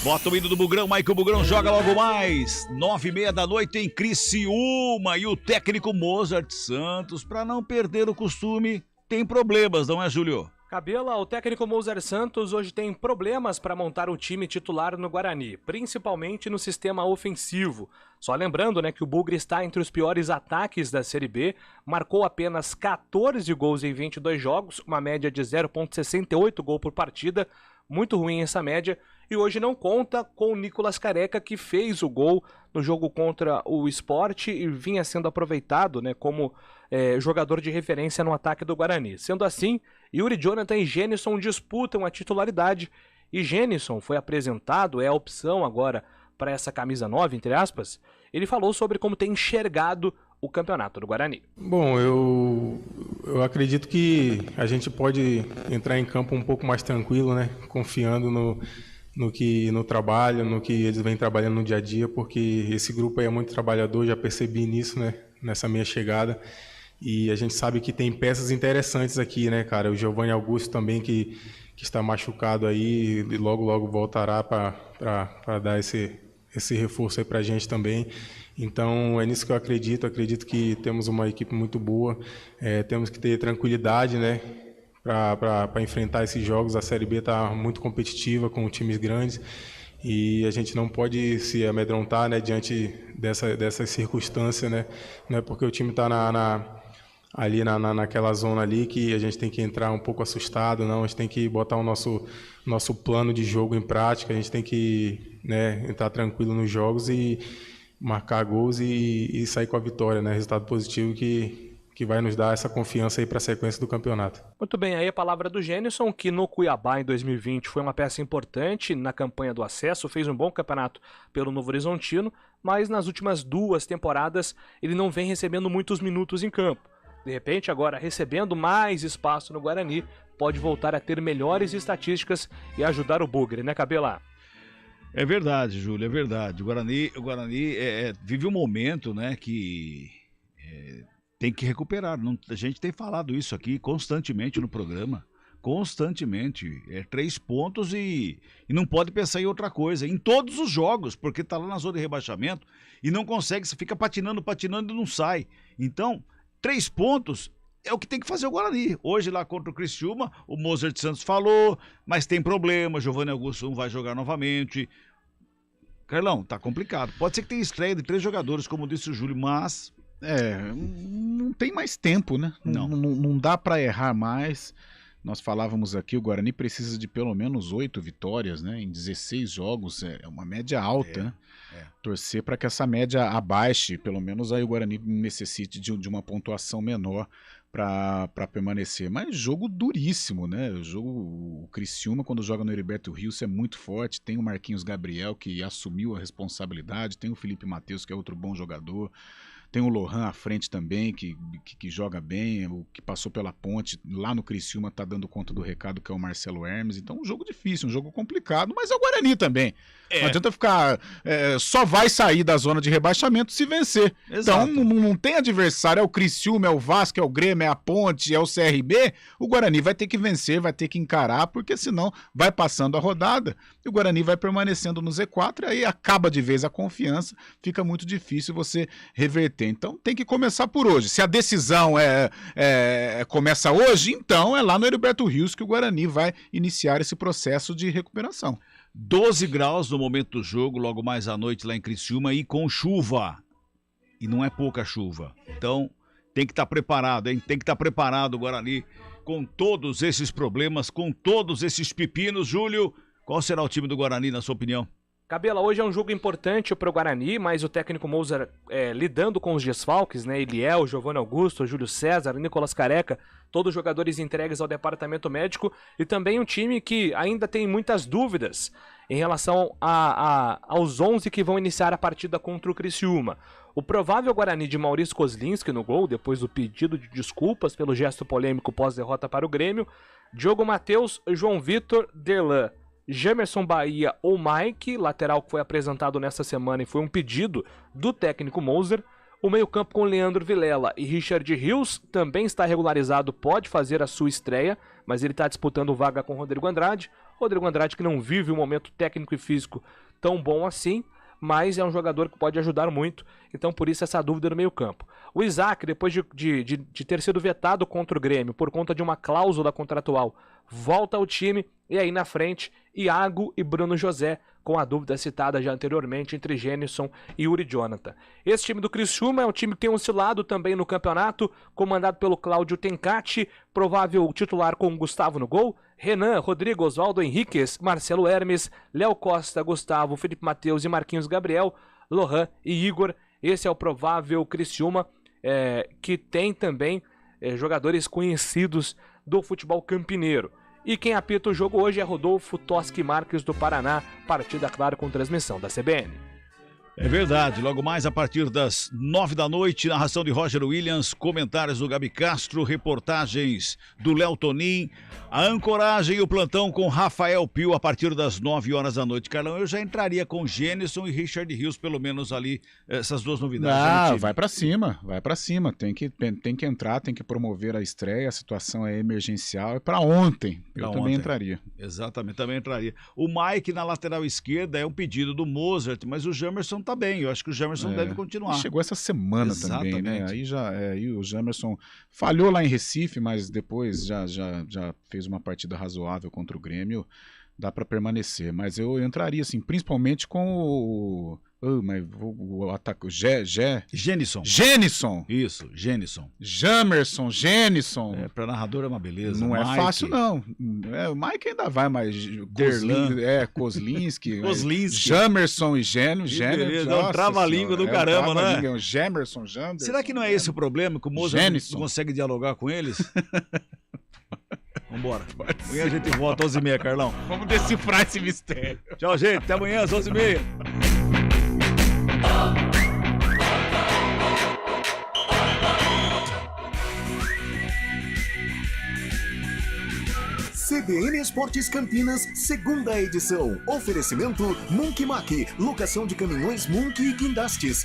Bota o hino do Bugrão, Michael Bugrão joga logo mais, 9h30 da noite em Criciúma, e o técnico Mozart Santos, para não perder o costume, tem problemas, não é, Júlio? Cabela, o técnico Mozart Santos hoje tem problemas para montar o time titular no Guarani, principalmente no sistema ofensivo. Só lembrando, né, que o Bugre está entre os piores ataques da Série B, marcou apenas 14 gols em 22 jogos, uma média de 0,68 gol por partida, muito ruim essa média, e hoje não conta com o Nicolas Careca, que fez o gol no jogo contra o Sport e vinha sendo aproveitado, né, como jogador de referência no ataque do Guarani. Sendo assim, Yuri Jonathan e Gênison disputam a titularidade, e Gênison foi apresentado, é a opção agora para essa camisa 9, entre aspas. Ele falou sobre como tem enxergado o campeonato do Guarani. Bom, eu acredito que a gente pode entrar em campo um pouco mais tranquilo, né? Confiando no trabalho, no que eles vêm trabalhando no dia a dia, porque esse grupo aí é muito trabalhador, já percebi nisso, né? Nessa minha chegada. E a gente sabe que tem peças interessantes aqui, né, cara? O Giovanni Augusto também, que está machucado aí, e logo voltará para dar esse reforço aí para a gente também. Então é nisso que eu acredito. Acredito que temos uma equipe muito boa, temos que ter tranquilidade, né, para enfrentar esses jogos. A Série B está muito competitiva, com times grandes, e a gente não pode se amedrontar, né, diante dessa circunstância, né? Não é porque o time está ali naquela zona ali que a gente tem que entrar um pouco assustado, não. A gente tem que botar o nosso plano de jogo em prática, a gente tem que, né, entrar tranquilo nos jogos e marcar gols e sair com a vitória, né? Resultado positivo que que vai nos dar essa confiança aí para a sequência do campeonato. Muito bem, aí a palavra do Gênison, que no Cuiabá em 2020 foi uma peça importante na campanha do acesso, fez um bom campeonato pelo Novo Horizontino, mas nas últimas 2 temporadas ele não vem recebendo muitos minutos em campo. De repente, agora recebendo mais espaço no Guarani, pode voltar a ter melhores estatísticas e ajudar o Bugre, né, Cabela? É verdade, Júlio, é verdade. O Guarani vive um momento, né, que tem que recuperar. A gente tem falado isso aqui constantemente no programa. Constantemente. 3 pontos e não pode pensar em outra coisa. Em todos os jogos, porque tá lá na zona de rebaixamento e não consegue, você fica patinando e não sai. Então, 3 pontos é o que tem que fazer o Guarani. Hoje lá contra o Criciúma, o Mozart Santos falou, mas tem problema, Giovanni Augusto não vai jogar novamente. Carlão, tá complicado. Pode ser que tenha estreia de 3 jogadores, como disse o Júlio, mas... não tem mais tempo, né? Não dá para errar mais. Nós falávamos aqui, o Guarani precisa de pelo menos 8 vitórias, né? Em 16 jogos, é uma média alta, né? Torcer para que essa média abaixe, pelo menos aí o Guarani necessite de uma pontuação menor para permanecer. Mas jogo duríssimo, né? O Criciúma, quando joga no Heriberto Rios, é muito forte. Tem o Marquinhos Gabriel, que assumiu a responsabilidade. Tem o Felipe Matheus, que é outro bom jogador. Tem o Lohan à frente também, que joga bem, o que passou pela ponte lá no Criciúma tá dando conta do recado, que é o Marcelo Hermes. Então um jogo difícil, um jogo complicado, mas é o Guarani também. Não adianta ficar... só vai sair da zona de rebaixamento se vencer. Exato. Então não tem adversário, é o Criciúma, é o Vasco, é o Grêmio, é a Ponte, é o CRB. O Guarani vai ter que vencer, vai ter que encarar, porque senão vai passando a rodada e o Guarani vai permanecendo no Z4 e aí acaba de vez a confiança, fica muito difícil você reverter. Então tem que começar por hoje. Se a decisão começa hoje, então é lá no Heriberto Rios que o Guarani vai iniciar esse processo de recuperação. 12 graus no momento do jogo, logo mais à noite lá em Criciúma e com chuva. E não é pouca chuva. Então tem que estar preparado, hein? Tem que estar preparado o Guarani com todos esses problemas, com todos esses pepinos. Júlio, qual será o time do Guarani, na sua opinião? Cabela, hoje é um jogo importante para o Guarani, mas o técnico Moser lidando com os desfalques, né? Eliel, Giovanni Augusto, Júlio César, Nicolas Careca, todos jogadores entregues ao departamento médico e também um time que ainda tem muitas dúvidas em relação aos 11 que vão iniciar a partida contra o Criciúma. O provável Guarani de Maurício Kozlinski no gol, depois do pedido de desculpas pelo gesto polêmico pós-derrota para o Grêmio, Diogo Matheus, João Vitor, Derlan, Jamerson Bahia ou Mike, lateral que foi apresentado nessa semana e foi um pedido do técnico Moser. O meio-campo com Leandro Vilela e Richard Rios também está regularizado, pode fazer a sua estreia, mas ele está disputando vaga com Rodrigo Andrade. Rodrigo Andrade que não vive um momento técnico e físico tão bom assim, mas é um jogador que pode ajudar muito, então por isso essa dúvida no meio-campo. O Isaac, depois de ter sido vetado contra o Grêmio por conta de uma cláusula contratual, volta ao time e aí na frente, Iago e Bruno José, com a dúvida citada já anteriormente entre Gênison e Yuri Jonathan. Esse time do Criciúma é um time que tem oscilado também no campeonato, comandado pelo Cláudio Tencati, provável titular com Gustavo no gol, Renan, Rodrigo, Oswaldo Henriquez, Marcelo Hermes, Léo Costa, Gustavo, Felipe Matheus e Marquinhos Gabriel, Lohan e Igor. Esse é o provável Criciúma, que tem também jogadores conhecidos do futebol campineiro. E quem apita o jogo hoje é Rodolfo Toschi Marques do Paraná, partida, claro, com transmissão da CBN. É verdade, logo mais a partir das 9 da noite, narração de Roger Williams, comentários do Gabi Castro, reportagens do Léo Tonin, a ancoragem e o plantão com Rafael Pio a partir das 9 horas da noite. Carlão, eu já entraria com Gênison e Richard Rios, pelo menos ali, essas duas novidades. Vai pra cima, tem que entrar, tem que promover a estreia, a situação é emergencial, é pra ontem, também entraria. Exatamente, também entraria. O Mike na lateral esquerda é um pedido do Mozart, mas o Jamerson tá bem, eu acho que o Jamerson deve continuar. Chegou essa semana também, né? Aí o Jamerson falhou lá em Recife, mas depois já fez uma partida razoável contra o Grêmio, dá para permanecer. Mas eu entraria, assim, principalmente com Mas o ataque. Genison. Genison. Isso, Genison. Jamerson, Genison. Pra narrador é uma beleza. Não Mike. é fácil, não. O Mike ainda vai, mas. Kozlinski. Jamerson e Gênio. Dá um trava-língua do caramba, né? Um Jamerson, Janderson. Será que não é esse o problema? Que o Mozart não consegue dialogar com eles? Vambora. Amanhã a gente volta às 11h30, Carlão. Vamos decifrar esse mistério. Tchau, gente. Até amanhã às 11h30. CBN Esportes Campinas, segunda edição. Oferecimento Munk Mac, locação de caminhões Munk e guindastes.